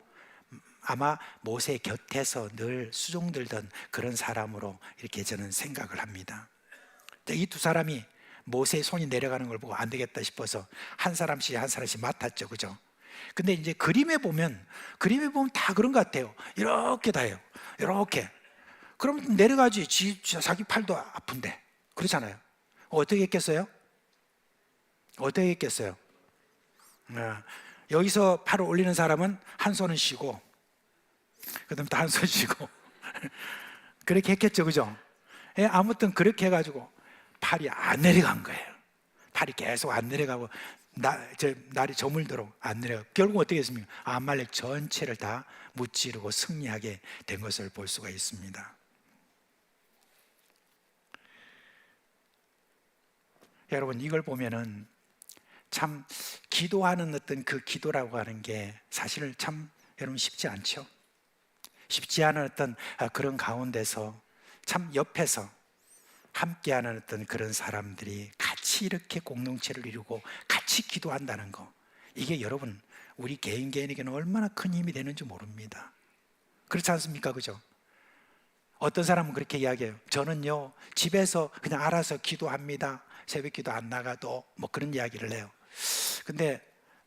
아마 모세 곁에서 늘 수종들던 그런 사람으로 이렇게 저는 생각을 합니다. 이 두 사람이 모세의 손이 내려가는 걸 보고 안 되겠다 싶어서 한 사람씩 맡았죠. 그죠? 근데 이제 그림에 보면 다 그런 것 같아요. 이렇게 다 해요. 이렇게. 그럼 내려가지. 자기 팔도 아픈데. 그렇잖아요. 어떻게 했겠어요? 어떻게 했겠어요? 여기서 팔을 올리는 사람은 한 손은 쉬고, 그 다음 또 한 손 쉬고. 그렇게 했겠죠. 그죠? 아무튼 그렇게 해가지고 팔이 안 내려간 거예요. 팔이 계속 안 내려가고 날이 저물도록 안 내려가. 결국 어떻게 했습니까? 아말렉 전체를 다 무찌르고 승리하게 된 것을 볼 수가 있습니다. 여러분, 이걸 보면은 참 기도하는 어떤 그 기도라고 하는 게 사실 참 여러분 쉽지 않죠. 쉽지 않은 어떤 그런 가운데서 참 옆에서 함께하는 어떤 그런 사람들이 같이 이렇게 공동체를 이루고 같이 기도한다는 거, 이게 여러분 우리 개인에게는 얼마나 큰 힘이 되는지 모릅니다. 그렇지 않습니까? 그죠? 어떤 사람은 그렇게 이야기해요. 저는요 집에서 그냥 알아서 기도합니다. 새벽 기도 안 나가도 뭐 그런 이야기를 해요. 근데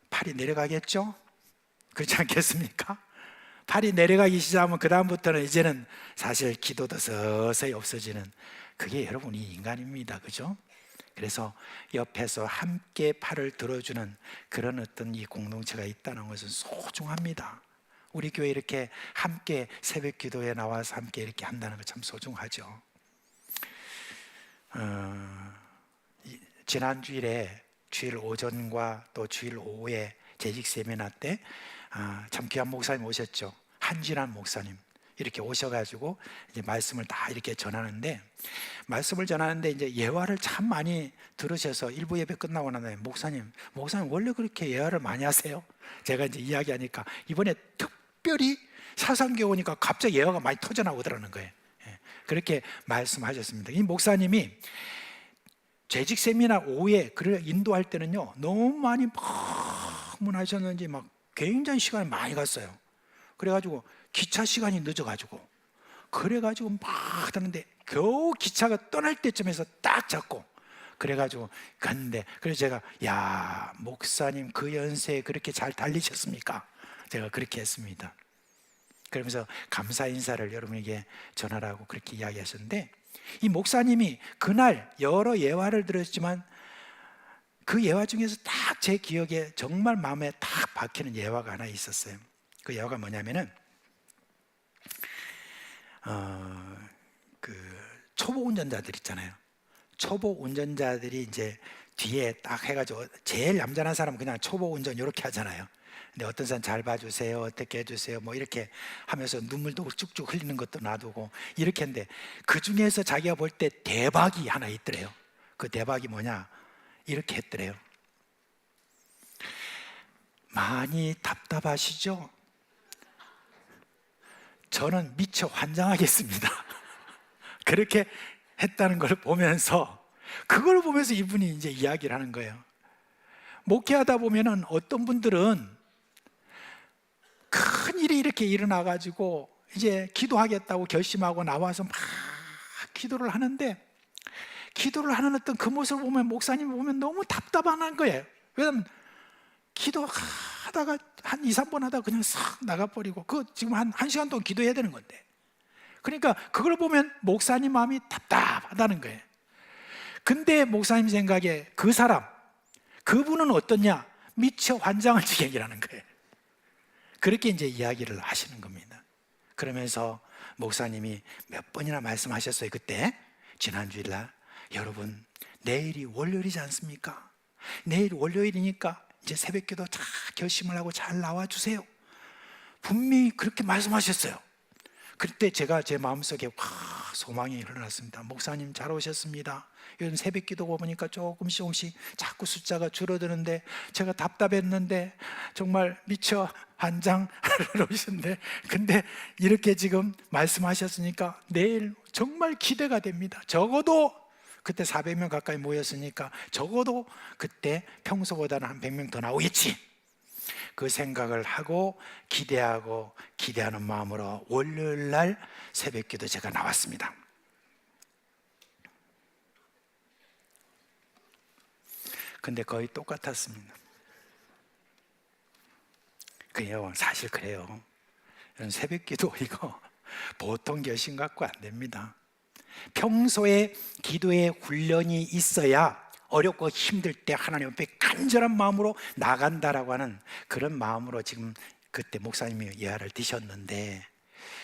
팔이 내려가겠죠? 그렇지 않겠습니까? 팔이 내려가기 시작하면 그 다음부터는 이제는 사실 기도도 서서히 없어지는, 그게 여러분이 인간입니다. 그죠? 그래서 옆에서 함께 팔을 들어주는 그런 어떤 이 공동체가 있다는 것은 소중합니다. 우리 교회 이렇게 함께 새벽 기도에 나와서 함께 이렇게 한다는 거 참 소중하죠. 지난 주일에 주일 오전과 또 주일 오후에 재직 세미나 때 참 귀한 목사님 오셨죠. 한진환 목사님 이렇게 오셔가지고 이제 말씀을 다 이렇게 전하는데, 말씀을 전하는데 이제 예화를 참 많이 들으셔서 일부 예배 끝나고 나서 목사님 원래 그렇게 예화를 많이 하세요? 제가 이제 이야기하니까 이번에 특별히 사상교회 오니까 갑자기 예화가 많이 터져 나오더라는 거예요. 그렇게 말씀하셨습니다. 이 목사님이 재직 세미나 오후에 그를 인도할 때는요 너무 많이 방문하셨는지 막 굉장히 시간이 많이 갔어요. 그래가지고 기차 시간이 늦어가지고 그래가지고 막 하는데 겨우 기차가 떠날 때쯤에서 딱 잡고 그래가지고 갔는데, 그래서 제가 야 목사님 그 연세에 그렇게 잘 달리셨습니까? 제가 그렇게 했습니다. 그러면서 감사 인사를 여러분에게 전하라고 그렇게 이야기하셨는데, 이 목사님이 그날 여러 예화를 들었지만 그 예화 중에서 딱 제 기억에 정말 마음에 딱 박히는 예화가 하나 있었어요. 그 예화가 뭐냐면은 그 초보 운전자들 있잖아요. 초보 운전자들이 이제 뒤에 딱 해가지고 제일 얌전한 사람은 그냥 초보 운전 이렇게 하잖아요. 근데 어떤 사람 잘 봐주세요, 어떻게 해주세요, 뭐 이렇게 하면서 눈물도 쭉쭉 흘리는 것도 놔두고 이렇게 했는데, 그 중에서 자기가 볼 때 대박이 하나 있더래요. 그 대박이 뭐냐, 이렇게 했더래요. 많이 답답하시죠? 저는 미처 환장하겠습니다. 그렇게 했다는 걸 보면서, 그걸 보면서 이분이 이제 이야기를 하는 거예요. 목회하다 보면은 어떤 분들은 큰 일이 이렇게 일어나가지고 이제 기도하겠다고 결심하고 나와서 막 기도를 하는데, 기도를 하는 어떤 그 모습을 보면 목사님 보면 너무 답답한 거예요. 왜냐면 기도하다가 한 2, 3번 하다가 그냥 싹 나가버리고, 그 지금 한 1시간 동안 기도해야 되는 건데, 그러니까 그걸 보면 목사님 마음이 답답하다는 거예요. 근데 목사님 생각에 그 사람, 그분은 어떠냐? 미처 환장할 지경이라는 거예요. 그렇게 이제 이야기를 하시는 겁니다. 그러면서 목사님이 몇 번이나 말씀하셨어요. 그때 지난 주일날, 여러분 내일이 월요일이지 않습니까? 내일 월요일이니까 이제 새벽기도 잘 결심을 하고 잘 나와주세요. 분명히 그렇게 말씀하셨어요. 그때 제가 제 마음속에 소망이 흘러났습니다. 목사님 잘 오셨습니다. 요즘 새벽기도 보니까 조금씩 자꾸 숫자가 줄어드는데 제가 답답했는데 정말 미처 환장하러 오셨는데, 근데 이렇게 지금 말씀하셨으니까 내일 정말 기대가 됩니다. 적어도 그때 400명 가까이 모였으니까 적어도 그때 평소보다는 한 100명 더 나오겠지, 그 생각을 하고 기대하고 기대하는 마음으로 월요일 날 새벽기도 제가 나왔습니다. 근데 거의 똑같았습니다. 그래요, 사실 그래요. 새벽기도 이거 보통 결심 갖고 안 됩니다. 평소에 기도의 훈련이 있어야 어렵고 힘들 때 하나님 앞에 간절한 마음으로 나간다라고 하는 그런 마음으로 지금 그때 목사님이 예화를 드셨는데,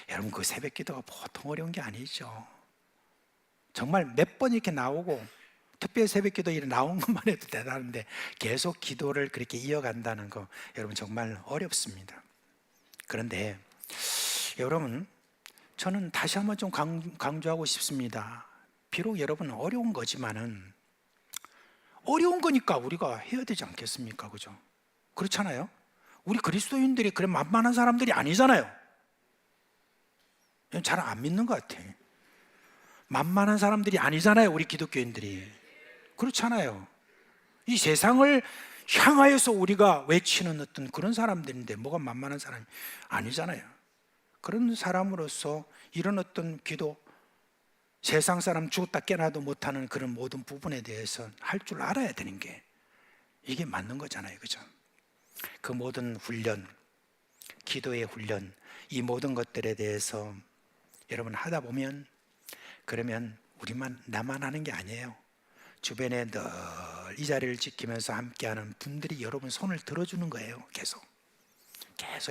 여러분 그 새벽 기도가 보통 어려운 게 아니죠. 정말 몇 번 이렇게 나오고 특별 새벽기도 일 나온 것만 해도 대단한데 계속 기도를 그렇게 이어간다는 거 여러분 정말 어렵습니다. 그런데 여러분, 저는 다시 한번 좀 강조하고 싶습니다. 비록 여러분 어려운 거지만은 어려운 거니까 우리가 해야 되지 않겠습니까? 그죠? 그렇잖아요? 우리 그리스도인들이 그래 만만한 사람들이 아니잖아요. 잘 안 믿는 것 같아. 만만한 사람들이 아니잖아요, 우리 기독교인들이. 그렇잖아요. 이 세상을 향하여서 우리가 외치는 어떤 그런 사람들인데 뭐가 만만한 사람이 아니잖아요. 그런 사람으로서 이런 어떤 기도, 세상 사람 죽었다 깨나도 못하는 그런 모든 부분에 대해서 할 줄 알아야 되는 게 이게 맞는 거잖아요. 그죠? 그 모든 훈련, 기도의 훈련, 이 모든 것들에 대해서 여러분 하다 보면 그러면 나만 하는 게 아니에요. 주변에 늘 이 자리를 지키면서 함께하는 분들이 여러분 손을 들어주는 거예요. 계속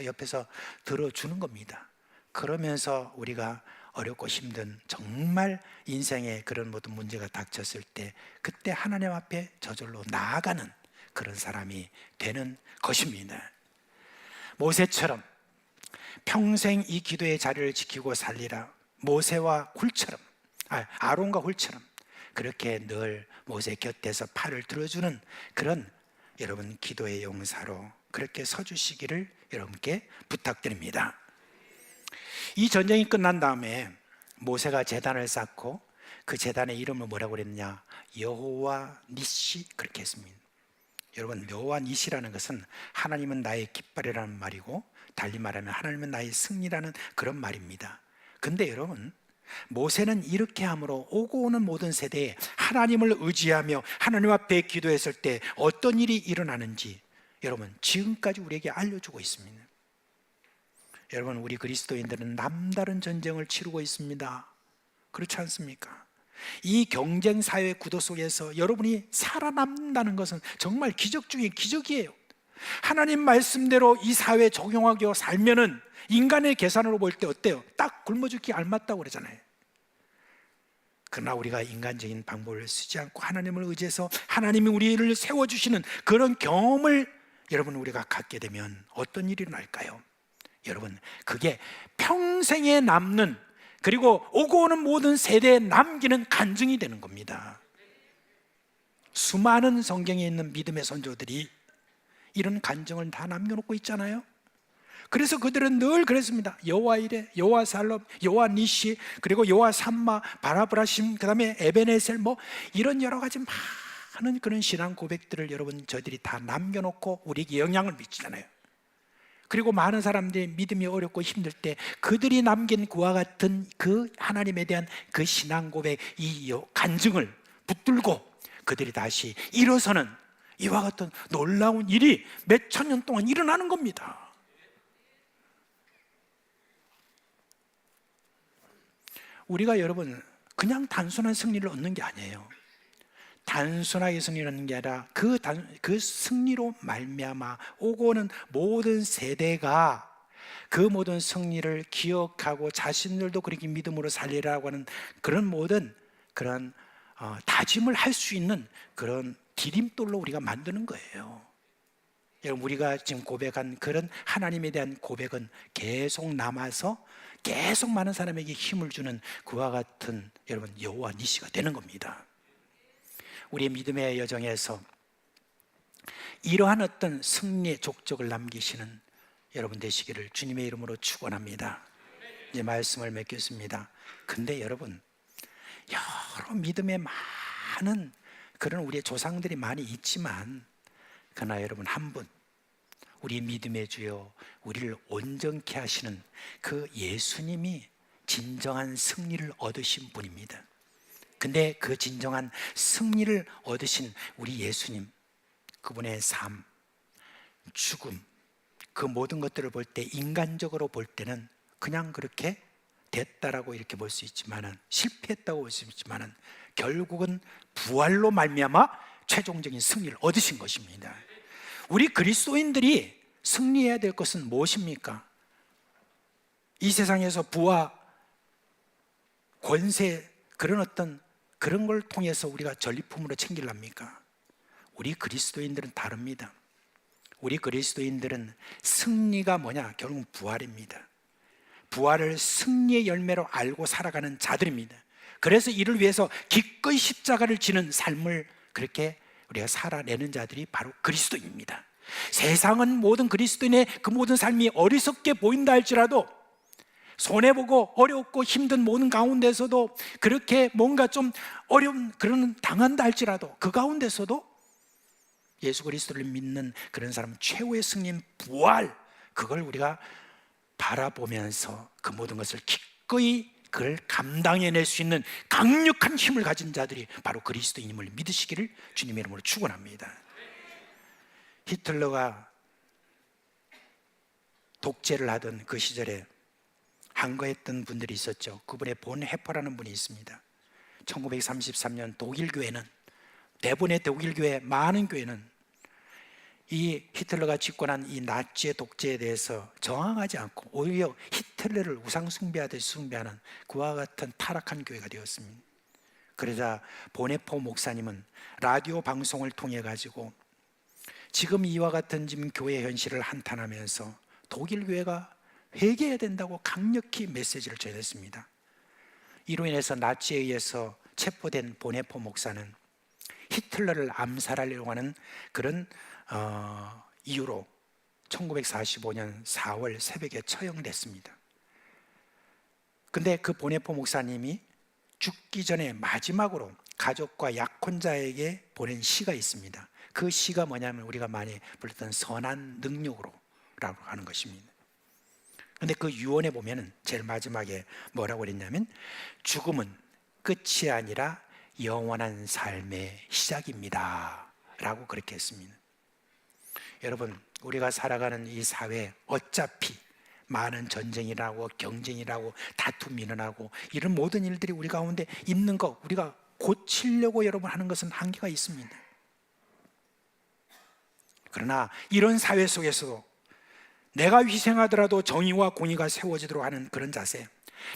옆에서 들어주는 겁니다. 그러면서 우리가 어렵고 힘든 정말 인생에 그런 모든 문제가 닥쳤을 때 그때 하나님 앞에 저절로 나아가는 그런 사람이 되는 것입니다. 모세처럼 평생 이 기도의 자리를 지키고 살리라. 모세와 훌처럼, 아론과 훌처럼 그렇게 늘 모세 곁에서 팔을 들어주는 그런 여러분 기도의 용사로 그렇게 서주시기를 여러분께 부탁드립니다. 이 전쟁이 끝난 다음에 모세가 제단을 쌓고 그 제단의 이름을 뭐라고 그랬냐? 여호와 니시 그렇게 했습니다. 여러분, 여호와 니시라는 것은 하나님은 나의 깃발이라는 말이고 달리 말하면 하나님은 나의 승리라는 그런 말입니다. 근데 여러분, 모세는 이렇게 함으로 오고 오는 모든 세대에 하나님을 의지하며 하나님 앞에 기도했을 때 어떤 일이 일어나는지 여러분 지금까지 우리에게 알려주고 있습니다. 여러분, 우리 그리스도인들은 남다른 전쟁을 치르고 있습니다. 그렇지 않습니까? 이 경쟁 사회 구도 속에서 여러분이 살아남는다는 것은 정말 기적 중에 기적이에요. 하나님 말씀대로 이 사회에 적용하고 살면은 인간의 계산으로 볼 때 어때요? 딱 굶어 죽기 알맞다고 그러잖아요. 그러나 우리가 인간적인 방법을 쓰지 않고 하나님을 의지해서 하나님이 우리를 세워주시는 그런 경험을 여러분 우리가 갖게 되면 어떤 일이 일어날까요? 여러분, 그게 평생에 남는, 그리고 오고 오는 모든 세대에 남기는 간증이 되는 겁니다. 수많은 성경에 있는 믿음의 선조들이 이런 간증을 다 남겨놓고 있잖아요. 그래서 그들은 늘 그랬습니다. 여호와 이레, 여호와 살롬, 여호와 니시, 그리고 여호와 삼마, 바라브라심, 그 다음에 에베네셀, 뭐 이런 여러 가지 많은 그런 신앙 고백들을 여러분 저희들이 다 남겨놓고 우리에게 영향을 미치잖아요. 그리고 많은 사람들이 믿음이 어렵고 힘들 때 그들이 남긴 그와 같은 그 하나님에 대한 그 신앙 고백, 이 간증을 붙들고 그들이 다시 일어서는 이와 같은 놀라운 일이 몇 천 년 동안 일어나는 겁니다. 우리가 여러분 그냥 단순한 승리를 얻는 게 아니에요. 단순하게 승리를 얻는 게 아니라 그 승리로 말미암아 오고 오는 모든 세대가 그 모든 승리를 기억하고 자신들도 그렇게 믿음으로 살리라고 하는 그런 모든 그런 다짐을 할 수 있는 그런 디딤돌로 우리가 만드는 거예요. 여러분, 우리가 지금 고백한 그런 하나님에 대한 고백은 계속 남아서 계속 많은 사람에게 힘을 주는 그와 같은 여러분 여호와 니시가 되는 겁니다. 우리의 믿음의 여정에서 이러한 어떤 승리의 족적을 남기시는 여러분 되시기를 주님의 이름으로 축원합니다. 이제 말씀을 맺겠습니다. 근데 여러분, 여러 믿음의 많은 그런 우리의 조상들이 많이 있지만 그러나 여러분 한 분, 우리 믿음의 주여 우리를 온전케 하시는 그 예수님이 진정한 승리를 얻으신 분입니다. 근데 그 진정한 승리를 얻으신 우리 예수님, 그분의 삶, 죽음, 그 모든 것들을 볼 때 인간적으로 볼 때는 그냥 그렇게 됐다라고 이렇게 볼 수 있지만은, 실패했다고 볼 수 있지만은 결국은 부활로 말미암아 최종적인 승리를 얻으신 것입니다. 우리 그리스도인들이 승리해야 될 것은 무엇입니까? 이 세상에서 부와 권세, 그런 어떤 그런 걸 통해서 우리가 전리품으로 챙기랍니까? 우리 그리스도인들은 다릅니다. 우리 그리스도인들은 승리가 뭐냐? 결국 부활입니다. 부활을 승리의 열매로 알고 살아가는 자들입니다. 그래서 이를 위해서 기꺼이 십자가를 지는 삶을 그렇게 우리가 살아내는 자들이 바로 그리스도인입니다. 세상은 모든 그리스도인의 그 모든 삶이 어리석게 보인다 할지라도, 손해보고 어렵고 힘든 모든 가운데서도 그렇게 뭔가 좀 어려운 그런 당한다 할지라도 그 가운데서도 예수 그리스도를 믿는 그런 사람은 최후의 승리인 부활, 그걸 우리가 바라보면서 그 모든 것을 기꺼이 그걸 감당해낼 수 있는 강력한 힘을 가진 자들이 바로 그리스도인임을 믿으시기를 주님의 이름으로 축원합니다. 히틀러가 독재를 하던 그 시절에 항거했던 분들이 있었죠. 그분의 본 해퍼라는 분이 있습니다. 1933년 독일 교회는, 대부분의 독일 교회, 많은 교회는 이 히틀러가 집권한 이 나치의 독재에 대해서 저항하지 않고 오히려 히틀러를 우상 숭배하듯이 숭배하는 그와 같은 타락한 교회가 되었습니다. 그러자 보네포 목사님은 라디오 방송을 통해 가지고 지금 이와 같은 지금 교회 현실을 한탄하면서 독일 교회가 회개해야 된다고 강력히 메시지를 전했습니다. 이로 인해서 나치에 의해서 체포된 보네포 목사는 히틀러를 암살하려고 하는 그런 이유로 1945년 4월 새벽에 처형됐습니다. 근데 그 보네포 목사님이 죽기 전에 마지막으로 가족과 약혼자에게 보낸 시가 있습니다. 그 시가 뭐냐면 우리가 많이 불렀던 선한 능력으로라고 하는 것입니다. 근데 그 유언에 보면은 제일 마지막에 뭐라고 그랬냐면, 죽음은 끝이 아니라 영원한 삶의 시작입니다 라고 그렇게 했습니다. 여러분, 우리가 살아가는 이 사회, 어차피 많은 전쟁이라고 경쟁이라고 다툼 일어나고 이런 모든 일들이 우리 가운데 있는 거, 우리가 고치려고 여러분 하는 것은 한계가 있습니다. 그러나 이런 사회 속에서도 내가 희생하더라도 정의와 공의가 세워지도록 하는 그런 자세,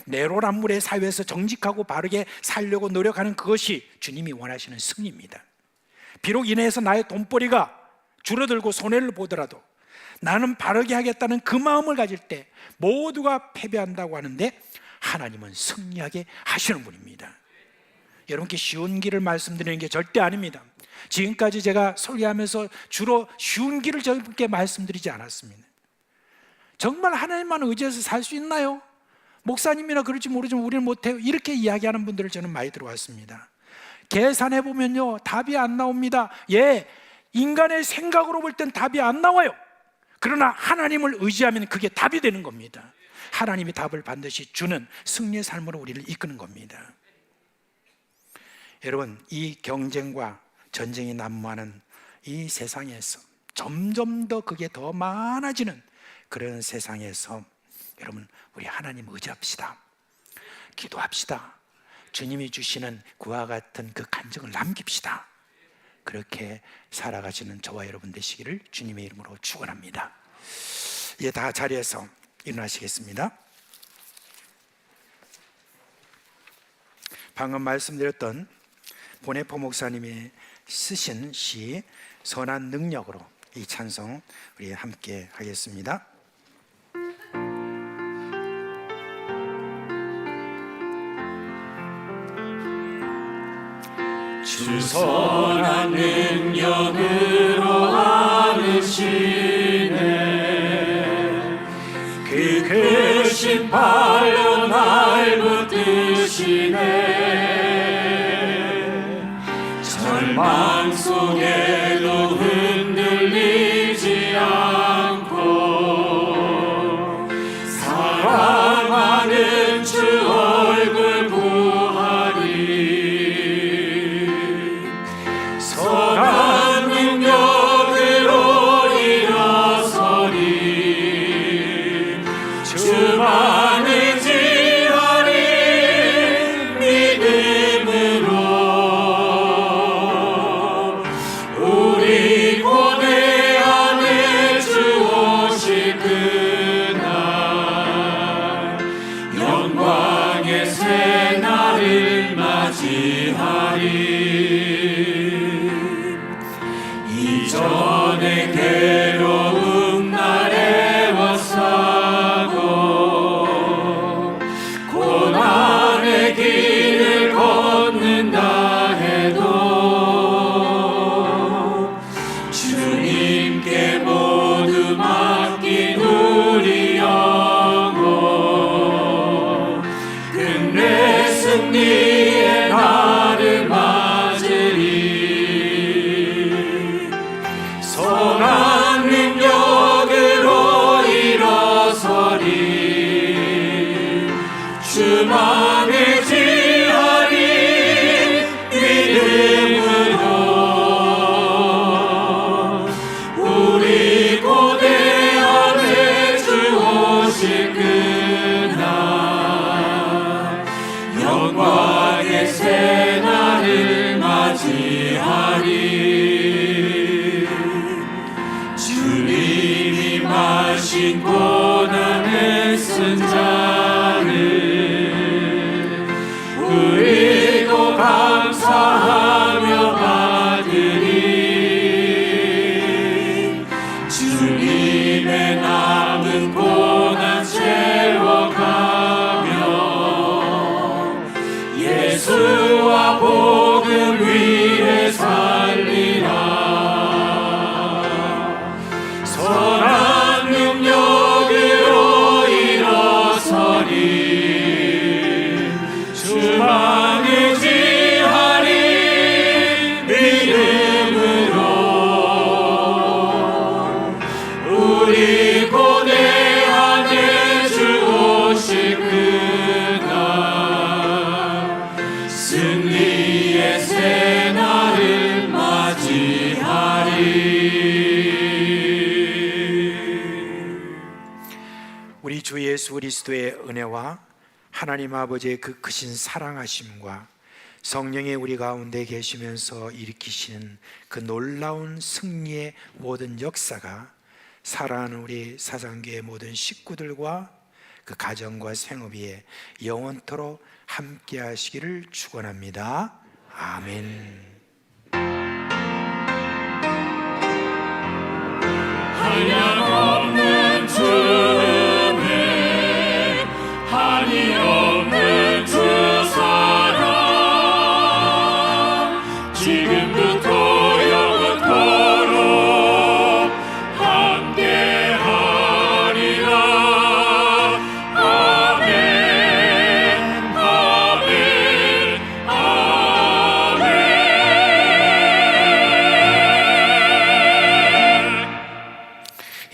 내로남불의 사회에서 정직하고 바르게 살려고 노력하는 그것이 주님이 원하시는 승리입니다. 비록 인해서 나의 돈벌이가 줄어들고 손해를 보더라도 나는 바르게 하겠다는 그 마음을 가질 때 모두가 패배한다고 하는데 하나님은 승리하게 하시는 분입니다. 여러분께 쉬운 길을 말씀드리는 게 절대 아닙니다. 지금까지 제가 설교하면서 주로 쉬운 길을 저분께 말씀드리지 않았습니다. 정말 하나님만 의지해서 살 수 있나요? 목사님이나 그럴지 모르지만 우리는 못해요, 이렇게 이야기하는 분들을 저는 많이 들어왔습니다. 계산해보면요, 답이 안 나옵니다. 예, 인간의 생각으로 볼 땐 답이 안 나와요. 그러나 하나님을 의지하면 그게 답이 되는 겁니다. 하나님이 답을 반드시 주는 승리의 삶으로 우리를 이끄는 겁니다. 여러분, 이 경쟁과 전쟁이 난무하는 이 세상에서 점점 더 그게 더 많아지는 그런 세상에서 여러분, 우리 하나님 의지합시다. 기도합시다. 주님이 주시는 그와 같은 그 간증을 남깁시다. 그렇게 살아가시는 저와 여러분 되시기를 주님의 이름으로 축원합니다. 이제 다 자리에서 일어나시겠습니다. 방금 말씀드렸던 보네포 목사님이 쓰신 시 선한 능력으로 이 찬송 우리 함께 하겠습니다. 주 선한 능력으로 안으시네. 그 크신 팔로 날 붙드시네. 절망 속에도 흔들리지 않고 사랑하는 주 얼굴 보하리. 선한 능력으로 일어서리. 주만 의지하리. 믿음으로 우리 고대하리. 내 괴로움 날에 와싸고 고난의 길을 걷는다 해도 주님께 모두 맡긴 우리 영혼 끝내 승리의 날을 맞으리 선한 능력으로 일어서리 주만을 지하리 믿음으로 우리 고대한 주 오실 그날 영광의 새 날을 맞이하리 주님이 마신 고난의 쓴 잔을 우리도 감사하며 받으리 주님의 남은 고난 채워가며 예수와 복음 위에 살리라 선한 능력으로 일어서리 주만을 지하리 믿음으로 우리 고대하게 주 오실 그날 승리의 새 날을 맞이하리 우리 주 예수 그리스도의 은혜와 하나님 아버지의 그 크신 사랑하심과 성령의 우리 가운데 계시면서 일으키시는 그 놀라운 승리의 모든 역사가 사랑하는 우리 사상교회 모든 식구들과 그 가정과 생업 위에 영원토록 함께 하시기를 축원합니다. 아멘. 한량없는 주 은혜 한이 없는 주 사랑 지금부터 영원토록 함께하리라 아멘 아멘 아멘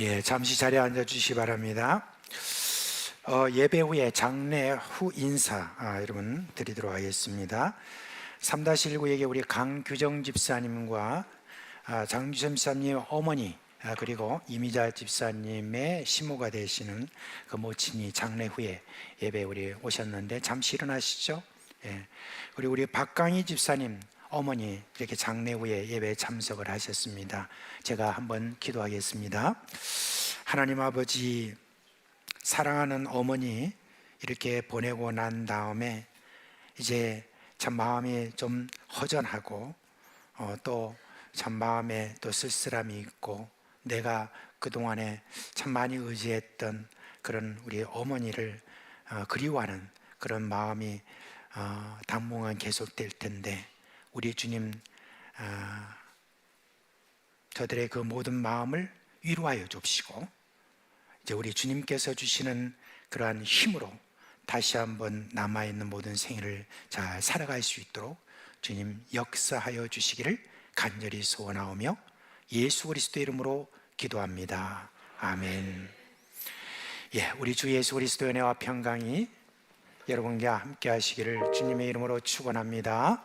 예, 잠시 자리에 앉아 주시기 바랍니다. 예배 후에 장례 후 인사 여러분 드리도록 하겠습니다. 3-19에게 우리 강규정 집사님과 장규정 집사님 어머니 그리고 이미자 집사님의 시모가 되시는 그 모친이 장례 후에 예배 우리 오셨는데 잠시 일어나시죠. 예. 그리고 우리 박강희 집사님 어머니 이렇게 장례 후에 예배에 참석을 하셨습니다. 제가 한번 기도하겠습니다. 하나님 아버지, 사랑하는 어머니 이렇게 보내고 난 다음에 이제 참 마음이 좀 허전하고 또 참 마음에 또 쓸쓸함이 있고 내가 그동안에 참 많이 의지했던 그런 우리 어머니를 그리워하는 그런 마음이 당분간 계속될 텐데 우리 주님 저들의 그 모든 마음을 위로하여 줍시고 이제 우리 주님께서 주시는 그러한 힘으로 다시 한번 남아있는 모든 생일을 잘 살아갈 수 있도록 주님 역사하여 주시기를 간절히 소원하오며 예수 그리스도 이름으로 기도합니다. 아멘. 예, 우리 주 예수 그리스도의 은혜와 평강이 여러분과 함께 하시기를 주님의 이름으로 축원합니다.